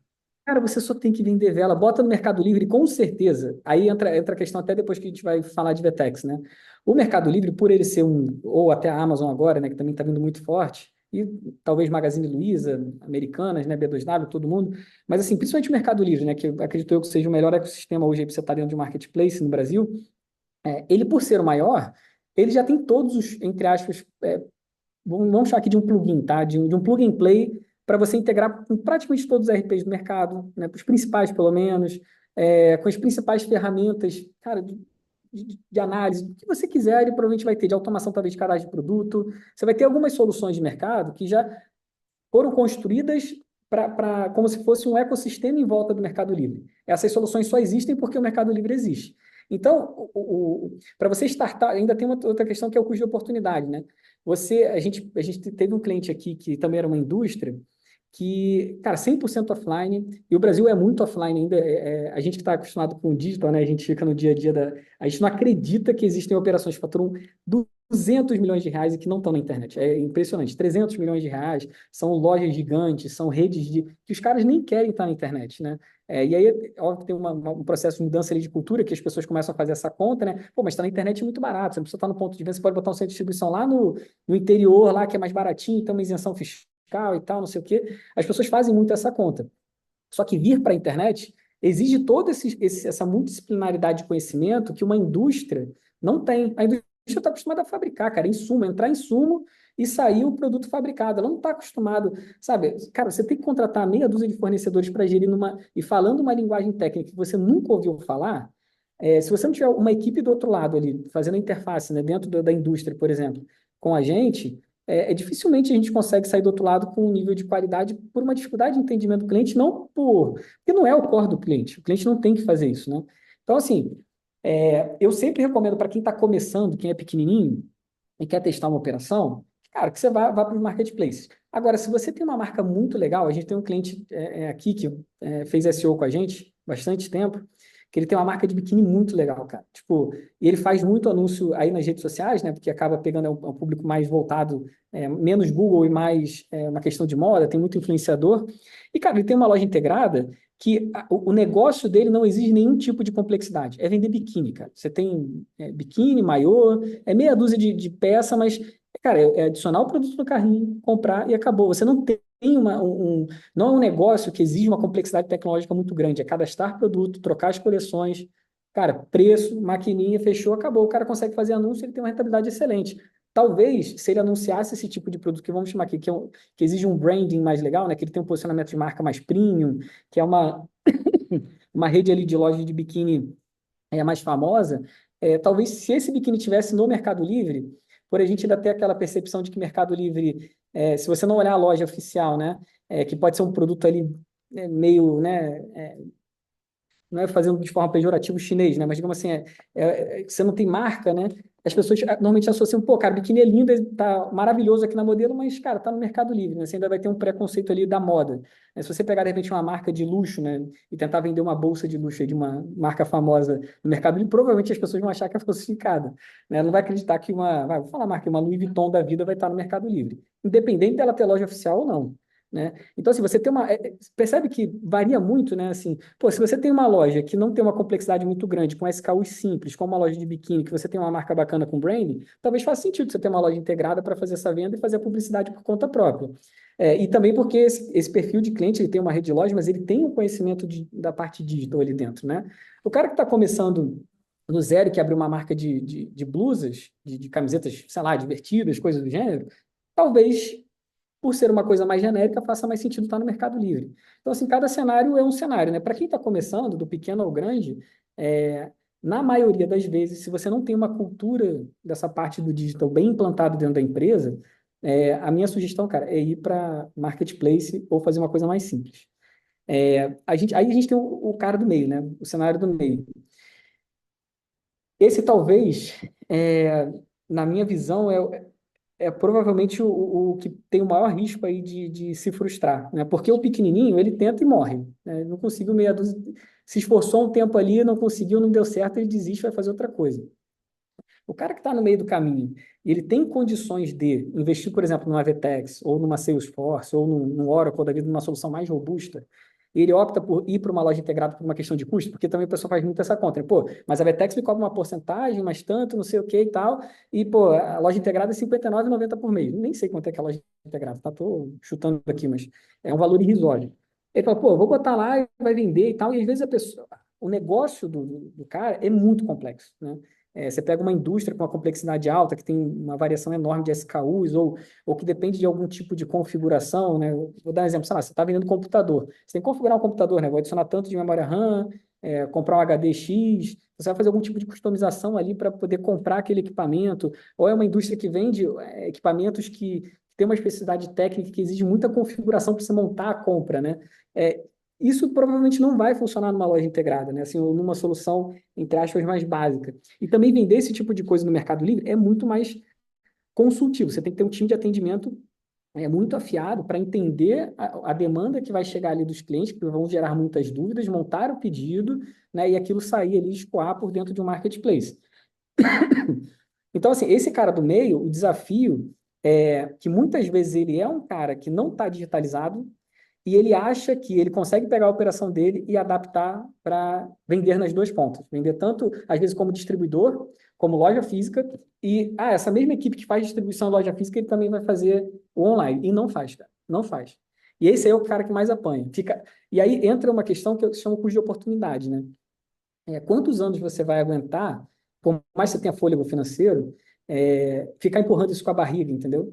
Cara, você só tem que vender vela, bota no Mercado Livre, com certeza. Aí entra a questão até depois que a gente vai falar de Vetex, né? O Mercado Livre, por ele ser ou até a Amazon agora, né, que também está vindo muito forte, e talvez Magazine Luiza, Americanas, né, B2W, todo mundo, mas assim, principalmente o Mercado Livre, né, que eu acredito eu que seja o melhor ecossistema hoje para você estar dentro de um marketplace no Brasil, ele por ser o maior, ele já tem todos os, entre aspas, vamos chamar aqui de um plugin, tá? De um plug and play para você integrar com praticamente todos os RPs do mercado, né? Os principais, pelo menos, com as principais ferramentas, cara, de análise, o que você quiser, ele provavelmente vai ter de automação, talvez, de cadastro de produto. Você vai ter algumas soluções de mercado que já foram construídas como se fosse um ecossistema em volta do Mercado Livre. Essas soluções só existem porque o Mercado Livre existe. Então, para você startar, ainda tem uma outra questão que é o custo de oportunidade, né? A gente teve um cliente aqui que também era uma indústria que, cara, 100% offline, e o Brasil é muito offline ainda, a gente que está acostumado com o digital, né, a gente fica no dia a dia a gente não acredita que existem operações que faturam 200 milhões de reais e que não estão na internet, é impressionante, 300 milhões de reais, são lojas gigantes, são redes que os caras nem querem estar na internet, né, e aí, óbvio que tem um processo de mudança ali de cultura, que as pessoas começam a fazer essa conta, né? Pô, mas está na internet é muito barato, você não precisa estar no ponto de venda, você pode botar um centro de distribuição lá no interior, lá que é mais baratinho, tem uma isenção fiscal e tal, não sei o quê. As pessoas fazem muito essa conta. Só que vir para a internet exige toda essa multidisciplinaridade de conhecimento que uma indústria não tem. A indústria está acostumada a fabricar, cara, insumo, entrar em insumo e sair o produto fabricado. Ela não está acostumada, sabe? Cara, você tem que contratar meia dúzia de fornecedores para gerir e falando uma linguagem técnica que você nunca ouviu falar. Se você não tiver uma equipe do outro lado ali, fazendo a interface, né, dentro da indústria, por exemplo, com a gente, dificilmente a gente consegue sair do outro lado com um nível de qualidade por uma dificuldade de entendimento do cliente, porque não é o core do cliente. O cliente não tem que fazer isso, né? Então, assim, eu sempre recomendo para quem está começando, quem é pequenininho e quer testar uma operação, cara, que você vá para os marketplaces. Agora, se você tem uma marca muito legal, a gente tem um cliente aqui que fez SEO com a gente bastante tempo, que ele tem uma marca de biquíni muito legal, cara. Tipo, e ele faz muito anúncio aí nas redes sociais, né? Porque acaba pegando um público mais voltado, menos Google e mais uma questão de moda, tem muito influenciador. E, cara, ele tem uma loja integrada que o negócio dele não exige nenhum tipo de complexidade. É vender biquíni, cara. Você tem biquíni, maiô, meia dúzia de peça, mas, cara, é adicionar o produto no carrinho, comprar e acabou. Você não tem não é um negócio que exige uma complexidade tecnológica muito grande. É cadastrar produto, trocar as coleções, cara, preço, maquininha, fechou, acabou. O cara consegue fazer anúncio, ele tem uma rentabilidade excelente. Talvez, se ele anunciasse esse tipo de produto que vamos chamar aqui, que exige um branding mais legal, né, que ele tem um posicionamento de marca mais premium, que é uma rede ali de lojas de biquíni mais famosa, talvez se esse biquíni tivesse no Mercado Livre, por a gente ainda ter aquela percepção de que Mercado Livre, se você não olhar a loja oficial, né, que pode ser um produto ali meio, né, não é fazendo de forma pejorativa o chinês, né? Mas digamos assim, você não tem marca, né? As pessoas normalmente associam, pô, cara, biquíni é lindo, tá maravilhoso aqui na modelo, mas, cara, tá no Mercado Livre, né? Você ainda vai ter um preconceito ali da moda. Se você pegar, de repente, uma marca de luxo, né? E tentar vender uma bolsa de luxo aí de uma marca famosa no Mercado Livre, provavelmente as pessoas vão achar que é falsificada, né? Não vai acreditar que vou falar a marca, uma Louis Vuitton da vida vai estar no Mercado Livre. Independente dela ter loja oficial ou não. Né? Então, assim, você tem percebe que varia muito, né? Assim, pô, se você tem uma loja que não tem uma complexidade muito grande, com SKUs simples, como uma loja de biquíni, que você tem uma marca bacana com branding, talvez faça sentido você ter uma loja integrada para fazer essa venda e fazer a publicidade por conta própria. E também porque esse perfil de cliente, ele tem uma rede de loja, mas ele tem um conhecimento da parte digital ali dentro, né? O cara que está começando no zero, que abriu uma marca de blusas, de camisetas, sei lá, divertidas, coisas do gênero, talvez por ser uma coisa mais genérica, faça mais sentido estar no Mercado Livre. Então, assim, cada cenário é um cenário, né? Para quem está começando, do pequeno ao grande, é, na maioria das vezes, se você não tem uma cultura dessa parte do digital bem implantada dentro da empresa, a minha sugestão, cara, é ir para marketplace ou fazer uma coisa mais simples. Aí a gente tem o cara do meio, né? O cenário do meio. Esse talvez, na minha visão, provavelmente o que tem o maior risco aí de se frustrar, né? Porque o pequenininho, ele tenta e morre, né? Ele não conseguiu meia dúzia, se esforçou um tempo ali, não conseguiu, não deu certo, ele desiste, vai fazer outra coisa. O cara que está no meio do caminho, ele tem condições de investir, por exemplo, numa Vetex, ou numa Salesforce, ou num Oracle da vida, numa solução mais robusta, e ele opta por ir para uma loja integrada por uma questão de custo, porque também o pessoal faz muito essa conta, né? Pô, mas a Vetex me cobra uma porcentagem, mas tanto, não sei o que e tal, e, pô, a loja integrada é R$ 59,90 por mês. Nem sei quanto é que é a loja integrada, tá? Tô chutando aqui, mas é um valor irrisório. Ele fala, pô, vou botar lá e vai vender e tal, e às vezes o negócio do cara é muito complexo, né? Você pega uma indústria com uma complexidade alta, que tem uma variação enorme de SKUs, ou que depende de algum tipo de configuração, né? Vou dar um exemplo, sei lá, você está vendendo computador. Você tem que configurar um computador, né? Vou adicionar tanto de memória RAM, comprar um HD X, você vai fazer algum tipo de customização ali para poder comprar aquele equipamento, ou é uma indústria que vende equipamentos que tem uma especificidade técnica que exige muita configuração para você montar a compra, né? Isso provavelmente não vai funcionar numa loja integrada, né? Assim, ou numa solução, entre aspas, mais básica. E também vender esse tipo de coisa no Mercado Livre é muito mais consultivo. Você tem que ter um time de atendimento muito afiado para entender a demanda que vai chegar ali dos clientes, que vão gerar muitas dúvidas, montar o pedido, né? E aquilo sair ali, escoar por dentro de um marketplace. Então, assim, esse cara do meio, o desafio é que muitas vezes ele é um cara que não está digitalizado, e ele acha que ele consegue pegar a operação dele e adaptar para vender nas duas pontas. Vender tanto, às vezes, como distribuidor, como loja física, e essa mesma equipe que faz distribuição em loja física, ele também vai fazer o online. E não faz, cara. Não faz. E esse aí é o cara que mais apanha. E aí entra uma questão que eu chamo custo de oportunidade, né? Quantos anos você vai aguentar, por mais que você tenha fôlego financeiro, ficar empurrando isso com a barriga, entendeu?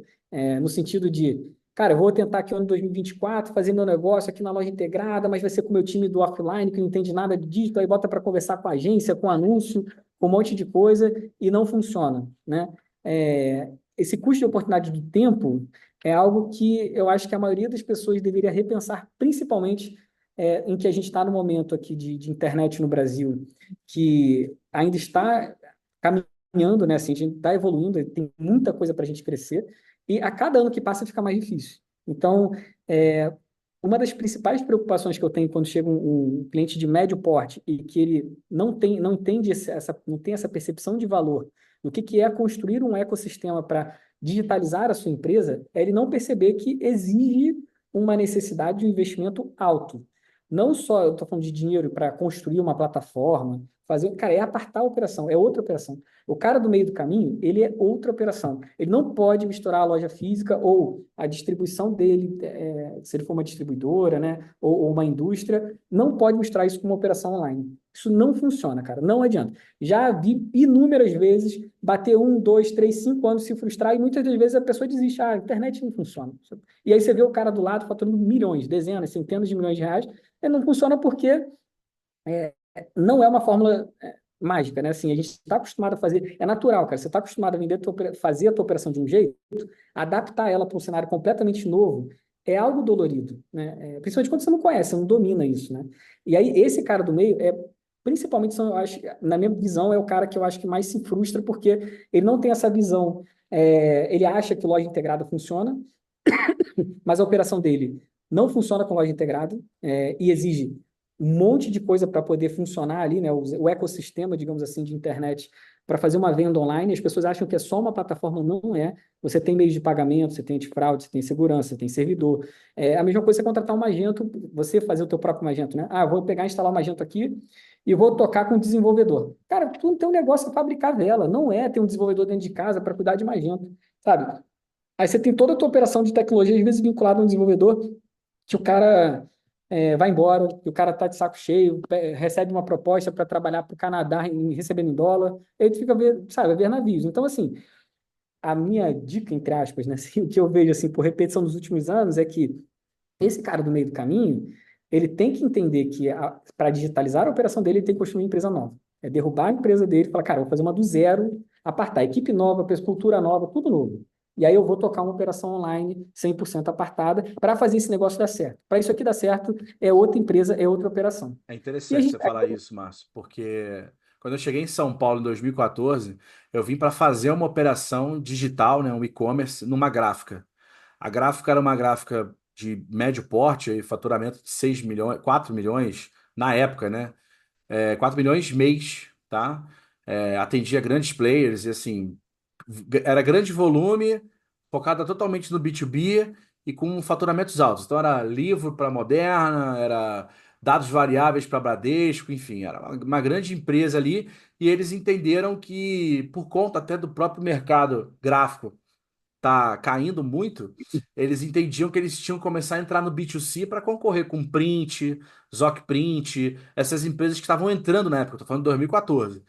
No sentido de, cara, eu vou tentar aqui no ano 2024 fazer meu negócio aqui na loja integrada, mas vai ser com o meu time do offline, que não entende nada de digital, aí bota para conversar com a agência, com anúncio, com um monte de coisa, e não funciona, né? Esse custo de oportunidade do tempo é algo que eu acho que a maioria das pessoas deveria repensar, principalmente em que a gente está no momento aqui de internet no Brasil, que ainda está caminhando, né? Assim, a gente está evoluindo, tem muita coisa para a gente crescer, e a cada ano que passa fica mais difícil. Então, uma das principais preocupações que eu tenho quando chega um cliente de médio porte e que ele não entende não tem essa percepção de valor do que é construir um ecossistema para digitalizar a sua empresa, é ele não perceber que exige uma necessidade de um investimento alto. Não só eu estou falando de dinheiro para construir uma plataforma, fazer. Cara, é apartar a operação, é outra operação. O cara do meio do caminho, ele é outra operação. Ele não pode misturar a loja física ou a distribuição dele, se ele for uma distribuidora, né, ou uma indústria, não pode misturar isso com uma operação online. Isso não funciona, cara, não adianta. Já vi inúmeras vezes bater 1, 2, 3, 5 anos, se frustrar, e muitas das vezes a pessoa desiste, a internet não funciona. E aí você vê o cara do lado faturando milhões, dezenas, centenas de milhões de reais, e não funciona porque não é uma fórmula mágica, né? Assim, a gente está acostumado a fazer, é natural, cara. Você está acostumado a fazer a tua operação de um jeito, adaptar ela para um cenário completamente novo é algo dolorido, né? Principalmente quando você não conhece, você não domina isso, né? E aí esse cara do meio principalmente, são, eu acho, na minha visão, é o cara que eu acho que mais se frustra, porque ele não tem essa visão. Ele acha que loja integrada funciona, mas a operação dele não funciona com loja integrada, e exige um monte de coisa para poder funcionar ali, né? O ecossistema, digamos assim, de internet para fazer uma venda online. As pessoas acham que é só uma plataforma, não é. Você tem meios de pagamento, você tem antifraude, você tem segurança, você tem servidor. É a mesma coisa você contratar um Magento, você fazer o teu próprio Magento, né? Ah, vou pegar e instalar o Magento aqui e vou tocar com o desenvolvedor. Cara, tu não tem um negócio para fabricar vela, não é ter um desenvolvedor dentro de casa para cuidar de Magento, sabe? Aí você tem toda a tua operação de tecnologia, às vezes vinculada a um desenvolvedor, que o cara vai embora, que o cara tá de saco cheio, recebe uma proposta para trabalhar para o Canadá recebendo em dólar, aí tu fica, sabe, a ver navios. Então, assim, a minha dica, entre aspas, né, assim, o que eu vejo, assim, por repetição dos últimos anos, é que esse cara do meio do caminho, ele tem que entender que para digitalizar a operação dele, ele tem que construir uma empresa nova. É derrubar a empresa dele e falar, cara, eu vou fazer uma do zero, apartar equipe nova, cultura nova, tudo novo. E aí eu vou tocar uma operação online 100% apartada para fazer esse negócio dar certo. Para isso aqui dar certo, é outra empresa, é outra operação. É E a interessante gente, você falar isso, Márcio, porque quando eu cheguei em São Paulo em 2014, eu vim para fazer uma operação digital, né, um e-commerce, numa gráfica. A gráfica era uma gráfica de médio porte, e faturamento de 6 milhões, 4 milhões na época, né? 4 milhões mês, tá? Atendia grandes players e assim, era grande volume, focada totalmente no B2B e com faturamentos altos. Então era livro para Moderna, era dados variáveis para Bradesco, enfim, era uma grande empresa ali e eles entenderam que por conta até do próprio mercado gráfico tá caindo muito, eles entendiam que eles tinham que começar a entrar no B2C para concorrer com Print, Zoc essas empresas que estavam entrando na época, eu tô falando de 2014.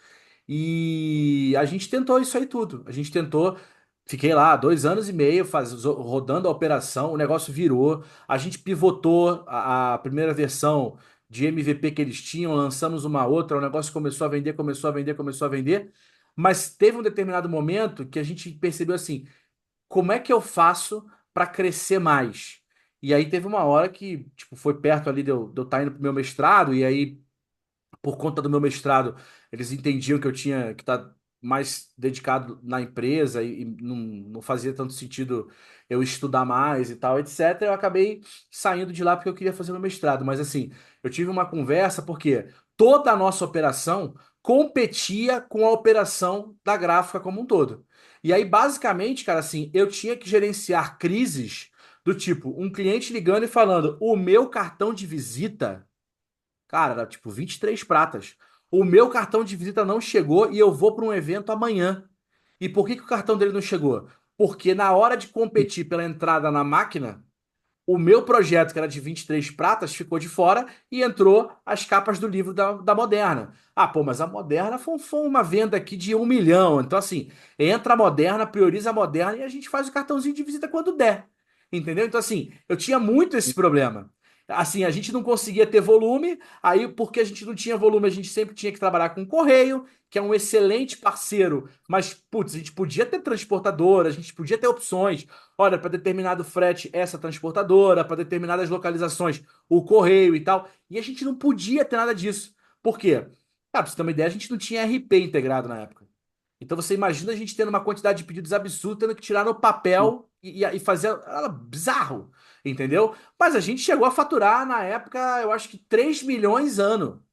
E a gente tentou isso aí tudo. A gente tentou, fiquei lá 2 anos e meio rodando a operação, o negócio virou, a gente pivotou a primeira versão de MVP que eles tinham, lançamos uma outra, o negócio começou a vender, começou a vender, começou a vender. Mas teve um determinado momento que a gente percebeu assim, como é que eu faço para crescer mais? E aí teve uma hora que, tipo, foi perto ali de eu estar indo pro meu mestrado, e aí, por conta do meu mestrado, eles entendiam que eu tinha que estar mais dedicado na empresa e não fazia tanto sentido eu estudar mais e tal, etc. Eu acabei saindo de lá porque eu queria fazer meu mestrado. Mas assim, eu tive uma conversa porque toda a nossa operação competia com a operação da gráfica como um todo. E aí, basicamente, cara, assim, eu tinha que gerenciar crises do tipo, um cliente ligando e falando: o meu cartão de visita, cara, era tipo 23 pratas. O meu cartão de visita não chegou e eu vou para um evento amanhã. E por que que o cartão dele não chegou? Porque na hora de competir pela entrada na máquina, o meu projeto, que era de 23 pratas, ficou de fora e entrou as capas do livro da Moderna. Ah, pô, mas a Moderna foi uma venda aqui de 1 milhão. Então, assim, entra a Moderna, prioriza a Moderna e a gente faz o cartãozinho de visita quando der. Entendeu? Então, assim, eu tinha muito esse problema. Assim, a gente não conseguia ter volume, aí porque a gente não tinha volume, a gente sempre tinha que trabalhar com o correio, que é um excelente parceiro, mas, putz, a gente podia ter transportadora, a gente podia ter opções. Olha, para determinado frete, essa transportadora, para determinadas localizações, o correio e tal. E a gente não podia ter nada disso. Por quê? Ah, pra você ter uma ideia, a gente não tinha RP integrado na época. Então você imagina a gente tendo uma quantidade de pedidos absurda, tendo que tirar no papel e fazer. Era bizarro, entendeu? Mas a gente chegou a faturar na época, eu acho que 3 milhões ano.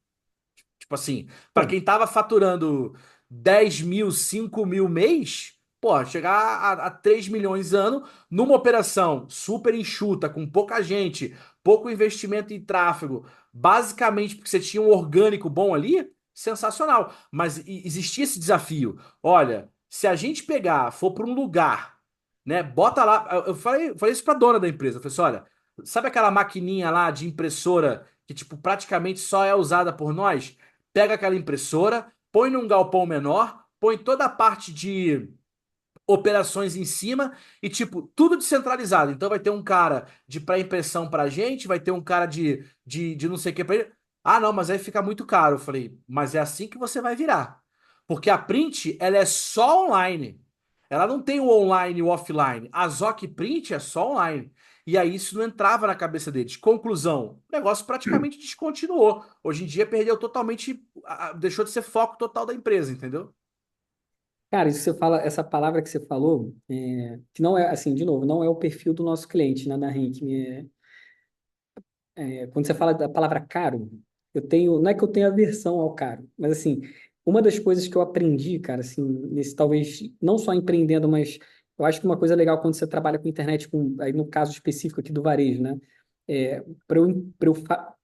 Tipo assim, para pô, quem tava faturando 10 mil, 5 mil mês, pô, chegar a 3 milhões ano numa operação super enxuta, com pouca gente, pouco investimento em tráfego, basicamente porque você tinha um orgânico bom ali, sensacional. Mas existia esse desafio. Olha, se a gente pegar, for para um lugar, né, bota lá. Eu falei isso pra dona da empresa. Eu falei assim: olha, sabe aquela maquininha lá de impressora que, tipo, praticamente só é usada por nós? Pega aquela impressora, põe num galpão menor, põe toda a parte de operações em cima e, tipo, tudo descentralizado. Então vai ter um cara de pré-impressão pra gente, vai ter um cara de não sei o que pra ele. Ah, não, mas aí fica muito caro. Eu falei, mas é assim que você vai virar. Porque a print, ela é só online. Ela não tem o online e o offline. A Zoc Print é só online. E aí isso não entrava na cabeça deles. Conclusão, o negócio praticamente descontinuou. Hoje em dia perdeu totalmente, deixou de ser foco total da empresa, entendeu? Cara, isso que você fala, essa palavra que você falou, que não é, assim, de novo, não é o perfil do nosso cliente, né, da Henk. Quando você fala da palavra caro, não é que eu tenho aversão ao caro, mas assim, uma das coisas que eu aprendi, cara, assim, nesse talvez, não só empreendendo, mas eu acho que uma coisa legal quando você trabalha com internet, aí no caso específico aqui do varejo, né? Para eu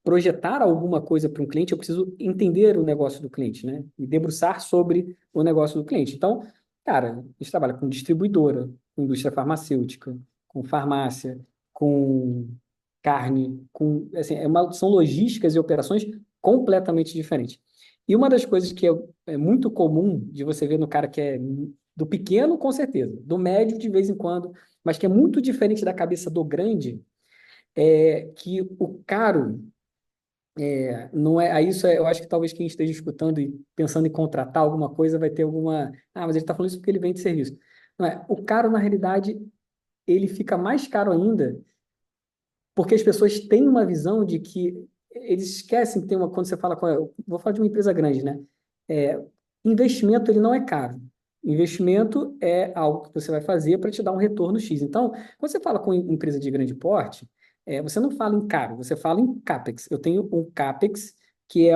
projetar alguma coisa para um cliente, eu preciso entender o negócio do cliente, né? E debruçar sobre o negócio do cliente. Então, cara, a gente trabalha com distribuidora, com indústria farmacêutica, com farmácia, com carne, assim, são logísticas e operações completamente diferentes. E uma das coisas que é muito comum de você ver no cara que é do pequeno, com certeza, do médio de vez em quando, mas que é muito diferente da cabeça do grande, é que o caro não é. Aí isso eu acho que talvez quem esteja escutando e pensando em contratar alguma coisa vai ter alguma. Ah, mas ele está falando isso porque ele vende serviço. Não é. O caro, na realidade, ele fica mais caro ainda porque as pessoas têm uma visão de que eles esquecem que tem uma, quando você fala vou falar de uma empresa grande, né? É, investimento ele não é caro. Investimento é algo que você vai fazer para te dar um retorno X. Então, quando você fala com empresa de grande porte, você não fala em caro, você fala em CAPEX. Eu tenho um CAPEX que é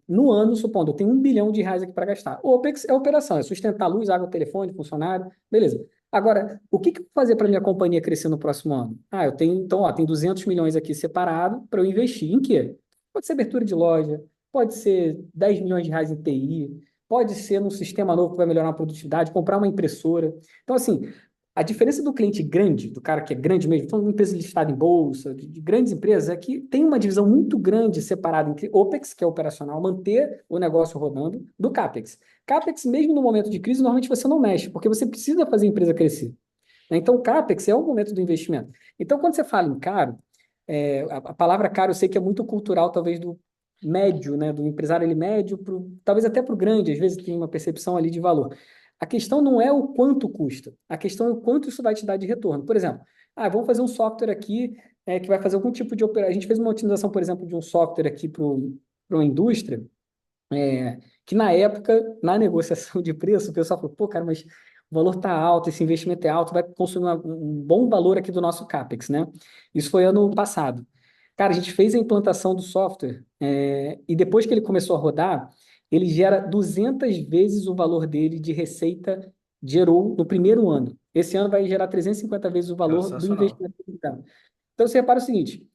no ano, supondo, eu tenho R$ 1 bilhão aqui para gastar. O OPEX é operação, é sustentar luz, água, telefone, funcionário, beleza. Agora, o que eu vou fazer para minha companhia crescer no próximo ano? Ah, eu tenho, então, tem 200 milhões aqui separado para eu investir. Em quê? Pode ser abertura de loja, pode ser R$ 10 milhões em TI, pode ser num sistema novo que vai melhorar a produtividade, comprar uma impressora. Então, assim, a diferença do cliente grande, do cara que é grande mesmo, falando de empresa listada em bolsa, de grandes empresas, é que tem uma divisão muito grande separada entre OPEX, que é operacional, manter o negócio rodando, do CAPEX. CAPEX, mesmo no momento de crise, normalmente você não mexe, porque você precisa fazer a empresa crescer, né? Então, o CAPEX é o momento do investimento. Então, quando você fala em caro, a palavra caro eu sei que é muito cultural, talvez do médio, né, do empresário ele médio, talvez até para o grande, às vezes tem uma percepção ali de valor. A questão não é o quanto custa, a questão é o quanto isso vai te dar de retorno. Por exemplo, vamos fazer um software aqui que vai fazer algum tipo de operação. A gente fez uma otimização, por exemplo, de um software aqui para uma indústria, que na época, na negociação de preço, o pessoal falou, pô, cara, mas o valor está alto, esse investimento é alto, vai consumir um bom valor aqui do nosso CAPEX, né? Isso foi ano passado. Cara, a gente fez a implantação do software, e depois que ele começou a rodar, ele gera 200 vezes o valor dele de receita, gerou no primeiro ano. Esse ano vai gerar 350 vezes o valor do Sensacional. investimento. Então, você repara o seguinte,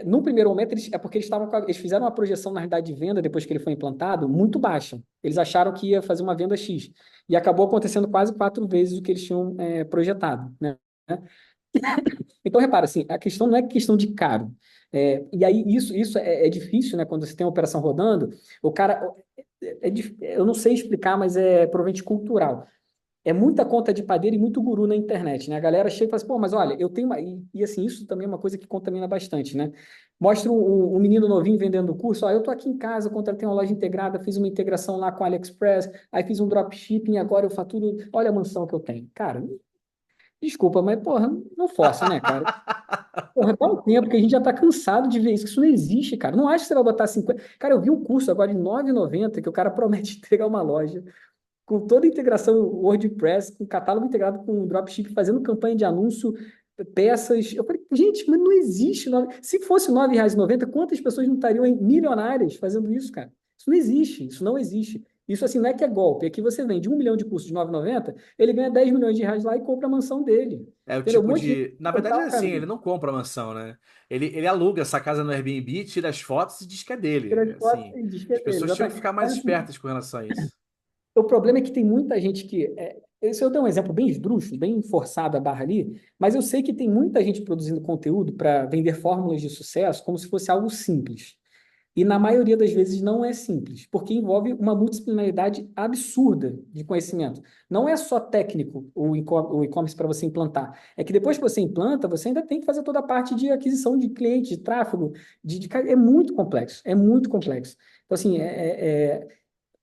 no primeiro momento, é porque eles fizeram uma projeção, na realidade, de venda, depois que ele foi implantado, muito baixa. Eles acharam que ia fazer uma venda X. E acabou acontecendo quase 4 vezes o que eles tinham projetado, né? Então, repara, assim, a questão não é questão de caro. E aí, isso é difícil, né? Quando você tem uma operação rodando, o cara... eu não sei explicar, mas é provavelmente cultural. É muita conta de padeiro e muito guru na internet, né? A galera chega e fala assim, pô, mas olha, eu tenho uma... E assim, isso também é uma coisa que contamina bastante, né? Mostra um menino novinho vendendo o curso, ó, eu tô aqui em casa, contratei uma loja integrada, fiz uma integração lá com a AliExpress, aí fiz um dropshipping, agora eu faturo, olha a mansão que eu tenho. Cara, desculpa, mas, porra, não força, né, cara? Porra, dá um tempo que a gente já tá cansado de ver isso, que isso não existe, cara. Não acho que você vai botar 50... Cara, eu vi um curso agora de R$ 9,90 que o cara promete entregar uma loja com toda a integração WordPress, com catálogo integrado com dropship, fazendo campanha de anúncio, peças. Eu falei, gente, mas não existe. Se fosse R$ 9,90, quantas pessoas não estariam milionárias fazendo isso, cara? Isso não existe, isso não existe. Isso assim não é que é golpe, é que você vende 1 milhão de cursos de 9,90, ele ganha R$ 10 milhões lá e compra a mansão dele. É o Entendeu? Um tipo monte de gente de. Na vai verdade, comprar é o assim, ele caminho. não compra a mansão, né? Ele aluga essa casa no Airbnb, tira as fotos e diz que é Tira dele. as fotos Assim, e diz que as é dele, pessoas tinham que exatamente. ficar mais Mas assim, espertas com relação a isso. o problema é que tem muita gente que. Esse eu dei um exemplo bem esdrúxulo, bem forçado a barra ali, mas eu sei que tem muita gente produzindo conteúdo para vender fórmulas de sucesso como se fosse algo simples. E na maioria das vezes não é simples, porque envolve uma multidisciplinaridade absurda de conhecimento. Não é só técnico o e-commerce para você implantar. É que depois que você implanta, você ainda tem que fazer toda a parte de aquisição de clientes, de tráfego, é muito complexo, é muito complexo. Então, assim,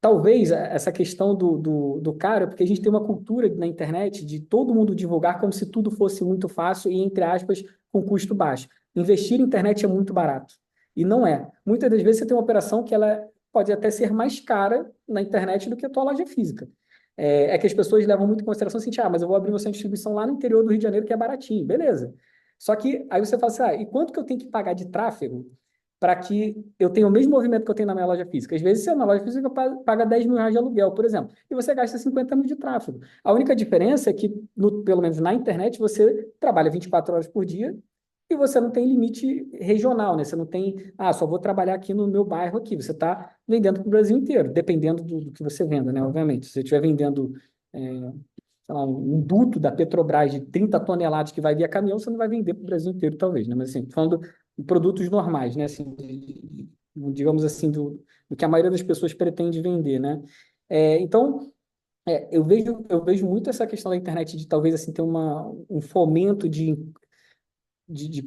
talvez essa questão do caro, porque a gente tem uma cultura na internet de todo mundo divulgar como se tudo fosse muito fácil e, entre aspas, com custo baixo. Investir em internet é muito barato. E não é. Muitas das vezes você tem uma operação que ela pode até ser mais cara na internet do que a tua loja física. É que as pessoas levam muito em consideração assim, mas eu vou abrir uma centro de distribuição lá no interior do Rio de Janeiro que é baratinho. Beleza. Só que aí você fala assim, e quanto que eu tenho que pagar de tráfego para que eu tenha o mesmo movimento que eu tenho na minha loja física? Às vezes, você na loja física paga 10 mil reais de aluguel, por exemplo, e você gasta 50 mil de tráfego. A única diferença é que, pelo menos na internet, você trabalha 24 horas por dia e você não tem limite regional, né? Você não tem, só vou trabalhar aqui no meu bairro aqui. Você está vendendo para o Brasil inteiro, dependendo do que você venda, né? Obviamente. Se você estiver vendendo, sei lá, um duto da Petrobras de 30 toneladas que vai via caminhão, você não vai vender para o Brasil inteiro, talvez, né? Mas assim, falando de produtos normais, né? Assim, digamos assim, do que a maioria das pessoas pretende vender, né? Então, eu vejo muito essa questão da internet de talvez assim ter um fomento de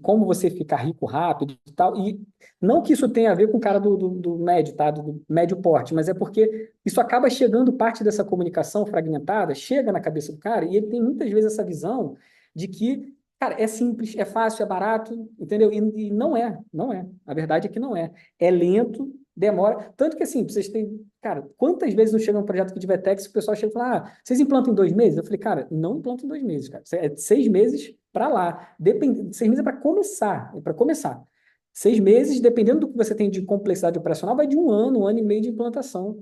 como você ficar rico rápido e tal. E não que isso tenha a ver com o cara do médio, tá? Do médio porte, mas é porque isso acaba chegando, parte dessa comunicação fragmentada, chega na cabeça do cara, e ele tem muitas vezes essa visão de que, cara, é simples, é fácil, é barato, entendeu? E não é, não é. A verdade é que não é. É lento, demora. Tanto que, assim, vocês têm. Cara, quantas vezes não chega um projeto aqui de Vetex que o pessoal chega e fala, vocês implantam em 2 meses? Eu falei, cara, não implantam em 2 meses, cara. É 6 meses para lá. 6 meses é para começar. É para começar. 6 meses, dependendo do que você tem de complexidade operacional, vai de um ano e meio de implantação.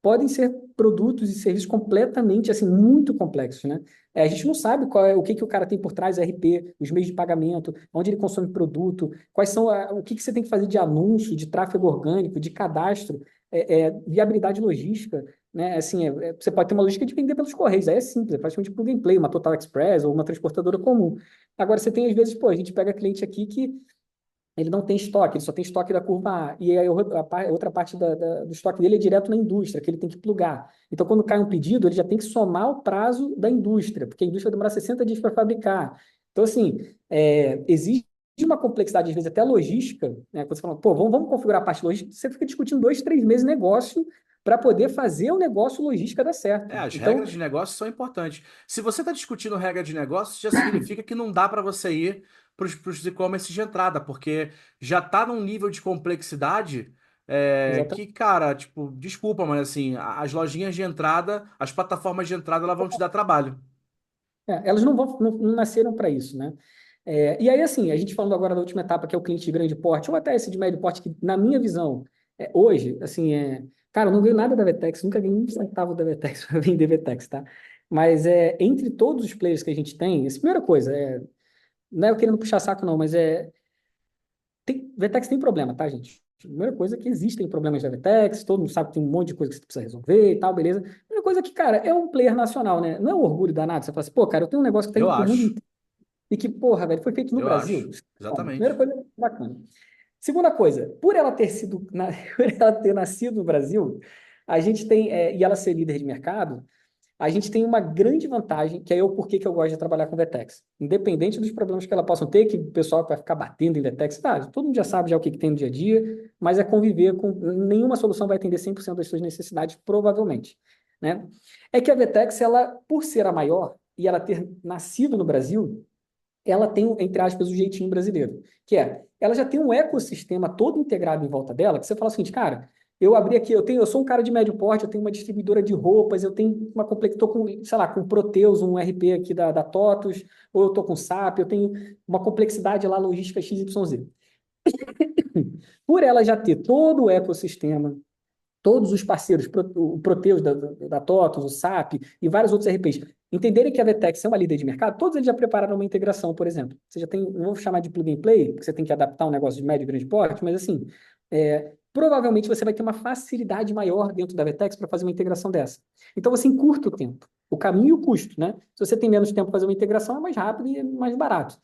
Podem ser produtos e serviços completamente, assim, muito complexos, né? A gente não sabe o que o cara tem por trás, RP, os meios de pagamento, onde ele consome produto, quais são o que você tem que fazer de anúncio, de tráfego orgânico, de cadastro, viabilidade logística, né? Assim, você pode ter uma logística de vender pelos correios, aí é simples, é praticamente plug and play, uma Total Express ou uma transportadora comum. Agora, você tem, às vezes, a gente pega cliente aqui que ele não tem estoque, ele só tem estoque da curva A. E aí outra parte do estoque dele é direto na indústria, que ele tem que plugar. Então, quando cai um pedido, ele já tem que somar o prazo da indústria, porque a indústria vai demorar 60 dias para fabricar. Então, assim, existe uma complexidade, às vezes, até logística, né? Quando você fala, vamos configurar a parte logística, você fica discutindo 2, 3 meses negócio para poder fazer o negócio logística dar certo. As Então, regras de negócio são importantes. Se você está discutindo regra de negócio, já significa que não dá para você ir para os e-commerce de entrada, porque já está num nível de complexidade que, exatamente. cara, tipo, desculpa, mas assim, as lojinhas de entrada, as plataformas de entrada, elas vão te dar trabalho. Elas não nasceram para isso, né? E aí, assim, a gente falando agora da última etapa, que é o cliente de grande porte, ou até esse de médio porte, que, na minha visão, hoje, assim, cara, eu não ganho nada da Vetex, nunca ganhei um centavo da Vetex para vender Vetex, tá? Mas entre todos os players que a gente tem, essa primeira coisa, não é eu querendo puxar saco, não, mas Vetex tem problema, tá, gente? A primeira coisa é que existem problemas da Vetex, todo mundo sabe que tem um monte de coisa que você precisa resolver e tal, beleza. A primeira coisa é que, cara, é um player nacional, né? Não é um orgulho danado. Você fala assim, cara, eu tenho um negócio que tá Eu indo pro mundo acho, inteiro e que, porra, velho, foi feito no eu acho. Brasil. Bom, primeira Exatamente. coisa, bacana. Segunda coisa, por ela ter por ela ter nascido no Brasil, a gente tem, e ela ser líder de mercado, a gente tem uma grande vantagem, que é o porquê que eu gosto de trabalhar com Vetex. Independente dos problemas que ela possam ter, que o pessoal vai ficar batendo em Vetex, tá, todo mundo já sabe já o que tem no dia a dia, mas é conviver com. Nenhuma solução vai atender 100% das suas necessidades, provavelmente. Né? É que a Vetex, ela, por ser a maior e ela ter nascido no Brasil, ela tem, entre aspas, o jeitinho brasileiro, que ela já tem um ecossistema todo integrado em volta dela, que você fala o seguinte, cara, eu abri aqui, eu sou um cara de médio porte, eu tenho uma distribuidora de roupas, eu tenho tô com, sei lá, com Proteus, um RP aqui da TOTUS, ou eu tô com SAP, eu tenho uma complexidade lá, logística XYZ. Por ela já ter todo o ecossistema, todos os parceiros, o Proteus da TOTUS, o SAP e vários outros RPs, entenderem que a Vetex é uma líder de mercado, todos eles já prepararam uma integração, por exemplo. Você já tem, não vou chamar de plug and play, porque você tem que adaptar um negócio de médio e grande porte, mas assim, provavelmente você vai ter uma facilidade maior dentro da Vetex para fazer uma integração dessa. Então você encurta o tempo, o caminho e o custo, né? Se você tem menos tempo para fazer uma integração, é mais rápido e é mais barato.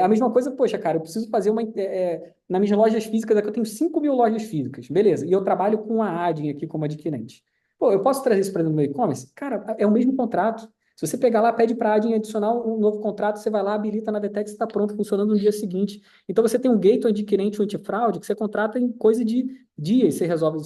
A mesma coisa, poxa, cara, eu preciso fazer nas minhas lojas físicas, aqui eu tenho 5 mil lojas físicas, beleza, e eu trabalho com a Adyen aqui como adquirente. Eu posso trazer isso para dentro do meu e-commerce? Cara, é o mesmo contrato. Se você pegar lá, pede para a Adyen adicionar um novo contrato, você vai lá, habilita na Vetex, está pronto, funcionando no dia seguinte. Então, você tem um gateway adquirente, um antifraude, que você contrata em coisa de dias, você resolve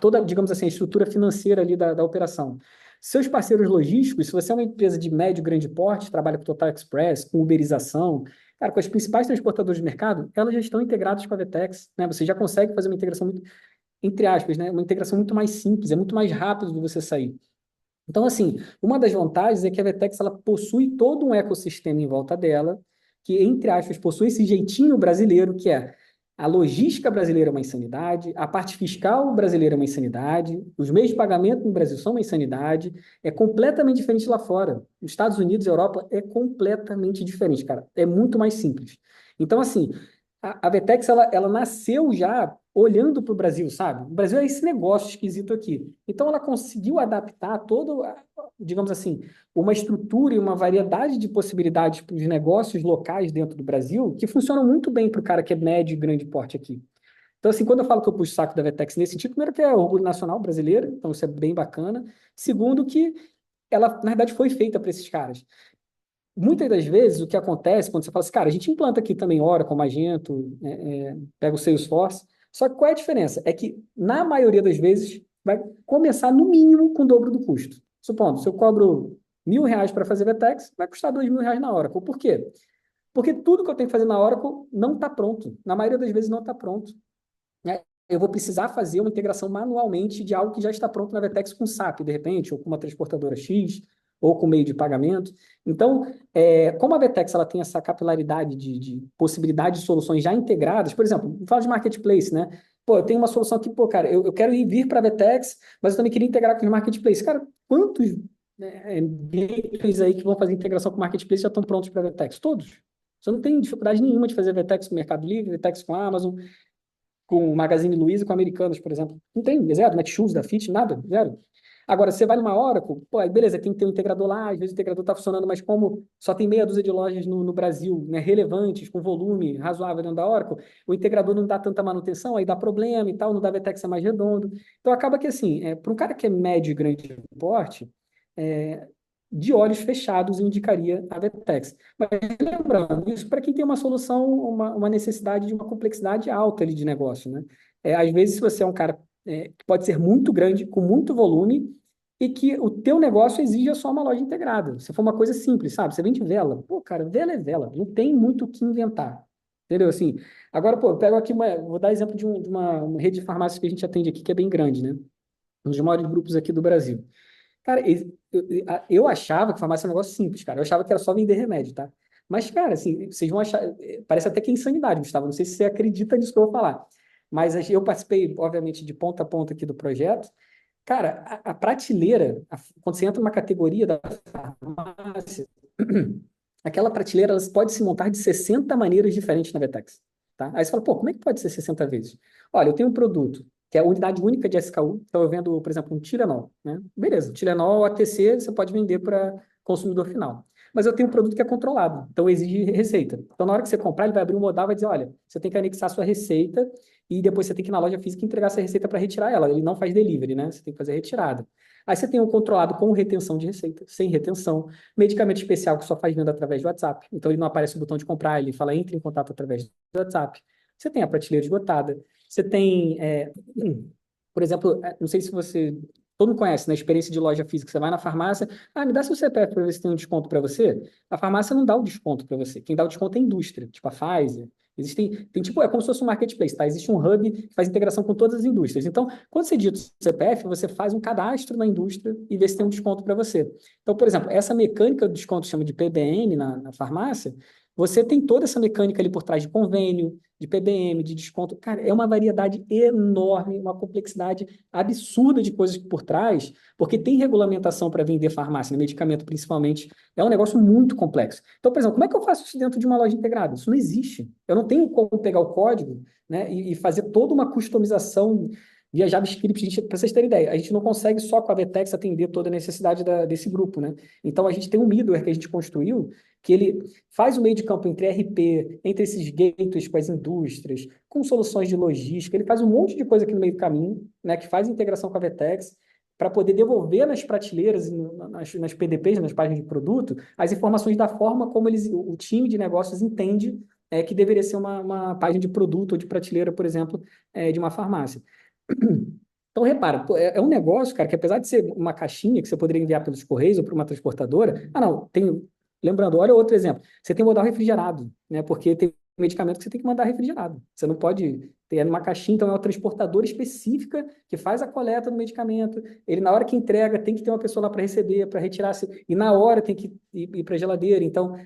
toda, digamos assim, a estrutura financeira ali da operação. Seus parceiros logísticos, se você é uma empresa de médio, grande porte, trabalha com Total Express, com uberização, cara, com as principais transportadoras de mercado, elas já estão integradas com a Vetex, né? Você já consegue fazer uma integração muito, entre aspas, né? Uma integração muito mais simples, é muito mais rápido de você sair. Então, assim, uma das vantagens é que a Vetex ela possui todo um ecossistema em volta dela, que, entre aspas, possui esse jeitinho brasileiro, que é a logística brasileira é uma insanidade, a parte fiscal brasileira é uma insanidade, os meios de pagamento no Brasil são uma insanidade, é completamente diferente lá fora. Nos Estados Unidos e Europa é completamente diferente, cara. É muito mais simples. Então, assim, a Vetex ela nasceu já olhando para o Brasil, sabe? O Brasil é esse negócio esquisito aqui. Então ela conseguiu adaptar todo, digamos assim, uma estrutura e uma variedade de possibilidades para os negócios locais dentro do Brasil que funcionam muito bem para o cara que é médio e grande porte aqui. Então, assim, quando eu falo que eu puxo o saco da Vetex nesse sentido, primeiro que é orgulho nacional brasileiro, então isso é bem bacana. Segundo que ela, na verdade, foi feita para esses caras. Muitas das vezes, o que acontece quando você fala assim, cara, a gente implanta aqui também Oracle, Magento, pega o Salesforce, só que qual é a diferença? É que, na maioria das vezes, vai começar no mínimo com o dobro do custo. Supondo, se eu cobro R$ 1.000 para fazer VTEX, vai custar R$ 2.000 na Oracle. Por quê? Porque tudo que eu tenho que fazer na Oracle não está pronto. Na maioria das vezes não está pronto, né? Eu vou precisar fazer uma integração manualmente de algo que já está pronto na Vetex com SAP, de repente, ou com uma transportadora X, ou com meio de pagamento. Então, como a Vetex ela tem essa capilaridade de possibilidade de soluções já integradas, por exemplo, fala de marketplace, né? Pô, eu tenho uma solução aqui, pô, cara, eu quero vir para a Vetex, mas eu também queria integrar com os marketplaces. Cara, quantos gateways aí que vão fazer integração com o marketplace já estão prontos para a Vetex? Todos. Você não tem dificuldade nenhuma de fazer Vetex com o Mercado Livre, Vetex com a Amazon, com o Magazine Luiza e com Americanas, por exemplo. Não tem, zero. Netshoes da Fit, nada, zero. Agora, você vai numa Oracle, pô, aí beleza, tem que ter um integrador lá, às vezes o integrador está funcionando, mas como só tem meia dúzia de lojas no Brasil, né, relevantes, com volume razoável dentro da Oracle, o integrador não dá tanta manutenção, aí dá problema e tal, não dá VTEX é mais redondo. Então, acaba que, assim, para um cara que é médio e grande porte, é, de olhos fechados, eu indicaria a VTEX. Mas lembrando, isso para quem tem uma solução, uma necessidade de uma complexidade alta ali de negócio, né? Às vezes, se você é um cara que pode ser muito grande, com muito volume, e que o teu negócio exija só uma loja integrada. Se for uma coisa simples, sabe? Você vende vela. Pô, cara, vela é vela. Não tem muito o que inventar. Entendeu? Assim, agora, pô, eu pego aqui vou dar exemplo de uma rede de farmácias que a gente atende aqui, que é bem grande, né? Um dos maiores grupos aqui do Brasil. Cara, eu achava que farmácia é um negócio simples, cara. Eu achava que era só vender remédio, tá? Mas, cara, assim, vocês vão achar. Parece até que é insanidade, Gustavo. Não sei se você acredita nisso que eu vou falar. Mas eu participei, obviamente, de ponta a ponta aqui do projeto. Cara, a prateleira, quando você entra numa categoria da farmácia, aquela prateleira ela pode se montar de 60 maneiras diferentes na Vetex. Tá? Aí você fala, pô, como é que pode ser 60 vezes? Olha, eu tenho um produto que é a unidade única de SKU, então eu vendo, por exemplo, um Tilenol, né? Beleza, Tilenol ATC você pode vender para consumidor final. Mas eu tenho um produto que é controlado, então exige receita. Então, na hora que você comprar, ele vai abrir um modal e vai dizer, olha, você tem que anexar a sua receita e depois você tem que ir na loja física e entregar essa receita para retirar ela. Ele não faz delivery, né? Você tem que fazer a retirada. Aí você tem um controlado com retenção de receita, sem retenção, medicamento especial que só faz venda através do WhatsApp. Então ele não aparece o botão de comprar, ele fala entre em contato através do WhatsApp. Você tem a prateleira esgotada. Você tem, por exemplo, não sei se você todo mundo conhece, na experiência de loja física, você vai na farmácia, me dá seu CPF para ver se tem um desconto para você. A farmácia não dá o desconto para você. Quem dá o desconto é a indústria, tipo a Pfizer. Tem tipo, é como se fosse um marketplace, tá? Existe um hub que faz integração com todas as indústrias. Então, quando você digita o CPF, você faz um cadastro na indústria e vê se tem um desconto para você. Então, por exemplo, essa mecânica do desconto chama de PBM na farmácia, você tem toda essa mecânica ali por trás de convênio, de PBM, de desconto. Cara, é uma variedade enorme, uma complexidade absurda de coisas por trás, porque tem regulamentação para vender farmácia, né, medicamento principalmente. É um negócio muito complexo. Então, por exemplo, como é que eu faço isso dentro de uma loja integrada? Isso não existe. Eu não tenho como pegar o código, né, e fazer toda uma customização via JavaScript. Para vocês terem ideia, a gente não consegue só com a Vetex atender toda a necessidade desse grupo, né? Então, a gente tem um middleware que a gente construiu que ele faz o meio de campo entre RP, entre esses gateways com as indústrias, com soluções de logística, ele faz um monte de coisa aqui no meio do caminho, né, que faz integração com a Vetex, para poder devolver nas prateleiras, nas PDPs, nas páginas de produto, as informações da forma como o time de negócios entende que deveria ser uma página de produto ou de prateleira, por exemplo, de uma farmácia. Então, repara, pô, é um negócio, cara, que apesar de ser uma caixinha que você poderia enviar pelos Correios ou para uma transportadora, não, tem. Lembrando, olha outro exemplo. Você tem que mandar refrigerado, né? Porque tem medicamento que você tem que mandar refrigerado. Você não pode ter numa caixinha, então é uma transportadora específica que faz a coleta do medicamento. Ele, na hora que entrega, tem que ter uma pessoa lá para receber, para retirar, e na hora tem que ir para a geladeira. Então,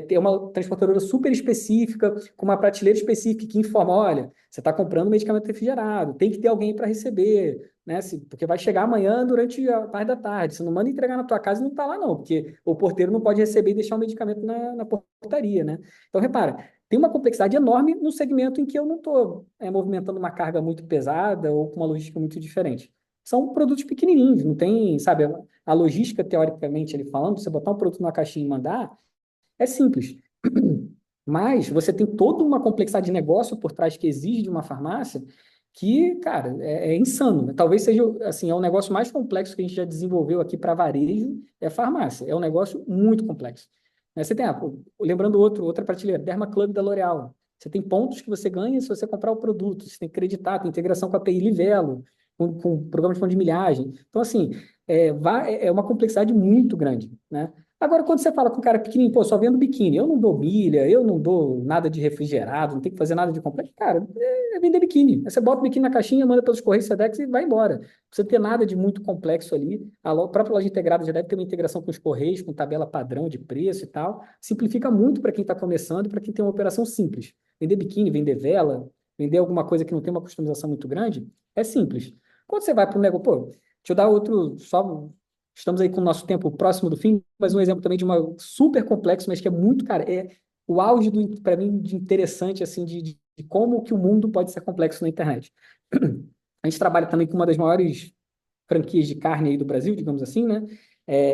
ter uma transportadora super específica, com uma prateleira específica que informa: olha, você está comprando medicamento refrigerado, tem que ter alguém para receber, né? Porque vai chegar amanhã durante a parte da tarde. Você não manda entregar na tua casa e não está lá, não, porque o porteiro não pode receber e deixar o medicamento na portaria, né? Então, repara, tem uma complexidade enorme no segmento em que eu não estou movimentando uma carga muito pesada ou com uma logística muito diferente. São produtos pequenininhos, não tem, sabe, a logística, teoricamente, ele falando, você botar um produto numa caixinha e mandar, é simples. Mas você tem toda uma complexidade de negócio por trás que exige de uma farmácia que, cara, é insano, né? Talvez seja, assim, é o negócio mais complexo que a gente já desenvolveu aqui para varejo, é a farmácia. É um negócio muito complexo. Né? Você tem, lembrando outra prateleira, Derma Club da L'Oréal. Você tem pontos que você ganha se você comprar o produto, você tem que acreditar, tem integração com a API Livelo, com programa de fundo de milhagem. Então, assim, é uma complexidade muito grande, né? Agora, quando você fala com um cara pequenininho, pô, só vendo biquíni, eu não dou milha, eu não dou nada de refrigerado, não tem que fazer nada de complexo. Cara, é vender biquíni. Aí você bota o biquíni na caixinha, manda pelos Correios Sedex e vai embora. Não precisa ter nada de muito complexo ali. A própria loja integrada já deve ter uma integração com os Correios, com tabela padrão de preço e tal. Simplifica muito para quem está começando e para quem tem uma operação simples. Vender biquíni, vender vela, vender alguma coisa que não tem uma customização muito grande, é simples. Quando você vai para um negócio, pô, deixa eu dar outro, só estamos aí com o nosso tempo próximo do fim, mas um exemplo também de uma super complexo, mas que é muito, cara, é o auge para mim de interessante assim de como que o mundo pode ser complexo na internet. A gente trabalha também com uma das maiores franquias de carne aí do Brasil, digamos assim, né?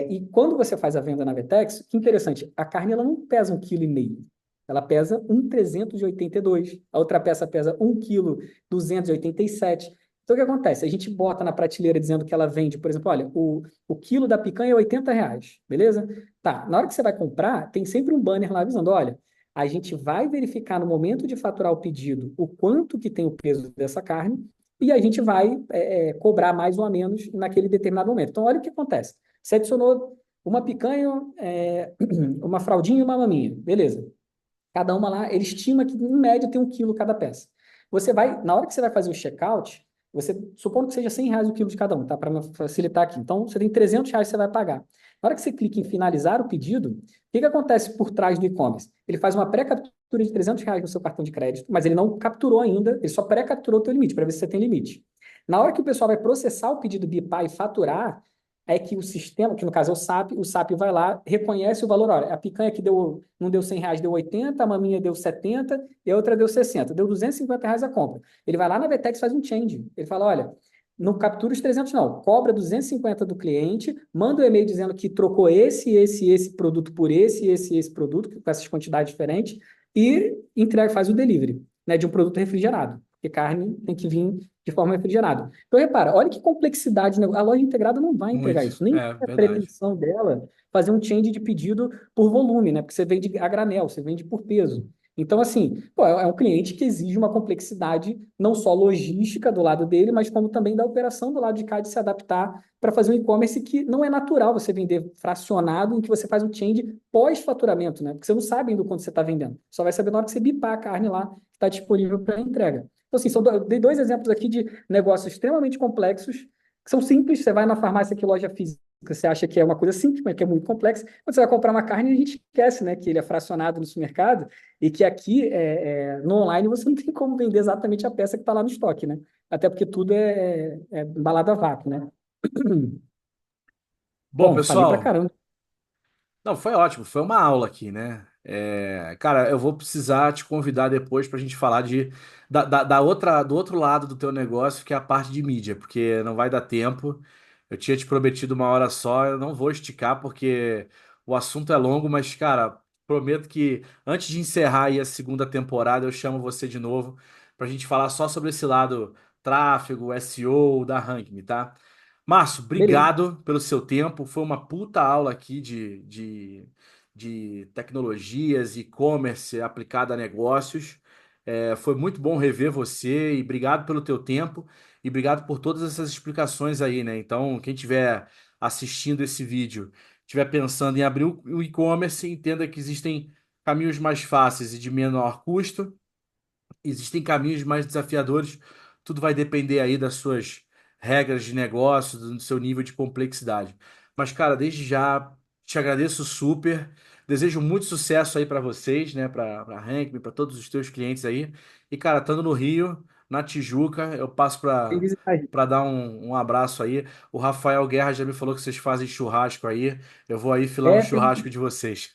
E quando você faz a venda na Vetex, que interessante, a carne ela não pesa 1,5 kg, ela pesa 1,382. A outra peça pesa 1,287 kg. Então, o que acontece? A gente bota na prateleira dizendo que ela vende, por exemplo, olha, o quilo da picanha é R$ 80, beleza? Tá, na hora que você vai comprar, tem sempre um banner lá avisando, olha, a gente vai verificar no momento de faturar o pedido o quanto que tem o peso dessa carne e a gente vai cobrar mais ou a menos naquele determinado momento. Então, olha o que acontece. Você adicionou uma picanha, uma fraldinha e uma maminha, beleza. Cada uma lá, ele estima que em média tem 1 kg cada peça. Você vai, na hora que você vai fazer o checkout, você, supondo que seja R$ 100 o quilo de cada um, tá? Para facilitar aqui. Então, você tem R$ 300 que você vai pagar. Na hora que você clica em finalizar o pedido, o que acontece por trás do e-commerce? Ele faz uma pré-captura de R$ 300 no seu cartão de crédito, mas ele não capturou ainda, ele só pré-capturou o teu limite, para ver se você tem limite. Na hora que o pessoal vai processar o pedido BIPA e faturar, é que o sistema, que no caso é o SAP vai lá, reconhece o valor. Olha, a picanha que não deu R$ 100, deu 80, a maminha deu 70 e a outra deu 60. Deu R$ 250 a compra. Ele vai lá na Vetex e faz um change. Ele fala, olha, não captura os 300 não, cobra 250 do cliente, manda o um e-mail dizendo que trocou esse produto por esse produto, com essas quantidades diferentes, e entrega, faz o delivery, né, de um produto refrigerado. Porque carne tem que vir de forma refrigerada. Então, repara, olha que complexidade, né? A loja integrada não vai entregar Muito. isso, nem É, a verdade. pretensão dela fazer um change de pedido por volume, né? Porque você vende a granel, você vende por peso. Então, assim, pô, é um cliente que exige uma complexidade não só logística do lado dele, mas como também da operação do lado de cá de se adaptar para fazer um e-commerce que não é natural você vender fracionado, em que você faz um change pós-faturamento, né? Porque você não sabe ainda o quanto você está vendendo. Só vai saber na hora que você bipar a carne lá que está disponível para entrega. Então, assim, dei dois exemplos aqui de negócios extremamente complexos, que são simples. Você vai na farmácia que loja física, você acha que é uma coisa simples, mas que é muito complexo. Quando você vai comprar uma carne, a gente esquece, né, que ele é fracionado no supermercado e que aqui, no online, você não tem como vender exatamente a peça que está lá no estoque, né? Até porque tudo é embalado a vácuo, né? Bom, Bom, falei pra pessoal, caramba. não, foi ótimo, foi uma aula aqui, né? Cara, eu vou precisar te convidar depois para a gente falar do outro lado do teu negócio, que é a parte de mídia, porque não vai dar tempo. Eu tinha te prometido uma hora só, eu não vou esticar porque o assunto é longo, mas, cara, prometo que antes de encerrar aí a segunda temporada, eu chamo você de novo para a gente falar só sobre esse lado tráfego, SEO da Rankme, tá? Márcio, Beleza. obrigado pelo seu tempo. Foi uma puta aula aqui de tecnologias, e-commerce aplicado a negócios. Foi muito bom rever você e obrigado pelo teu tempo e obrigado por todas essas explicações aí, né? Então, quem estiver assistindo esse vídeo, estiver pensando em abrir o e-commerce, entenda que existem caminhos mais fáceis e de menor custo. Existem caminhos mais desafiadores, tudo vai depender aí das suas regras de negócio, do seu nível de complexidade. Mas, cara, desde já te agradeço super. Desejo muito sucesso aí para vocês, né? Para Rankme, para todos os teus clientes aí. E, cara, estando no Rio, na Tijuca, eu passo Vem para visitar a gente. para dar um abraço aí. O Rafael Guerra já me falou que vocês fazem churrasco aí. Eu vou aí filar um Tem. churrasco de vocês.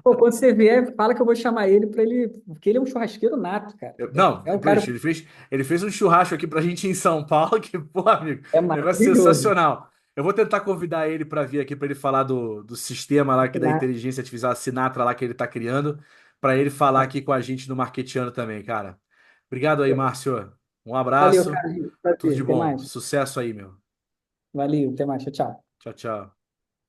Pô, quando você vier, fala que eu vou chamar ele para ele, porque ele é um churrasqueiro nato, cara. Não, É um cara bicho, ele fez um churrasco aqui pra gente em São Paulo, que, pô, amigo, é negócio maravilhoso. sensacional. Eu vou tentar convidar ele pra vir aqui pra ele falar do sistema lá, que da Nato, inteligência artificial, a Sinatra lá que ele tá criando, pra ele falar tá. aqui com a gente no Marquetiano também, cara. Obrigado aí, Márcio. Um Valeu, abraço, cara. tudo Prazer. de Até bom. mais. Sucesso aí, meu. Valeu, até mais. Tchau, tchau. Tchau, tchau.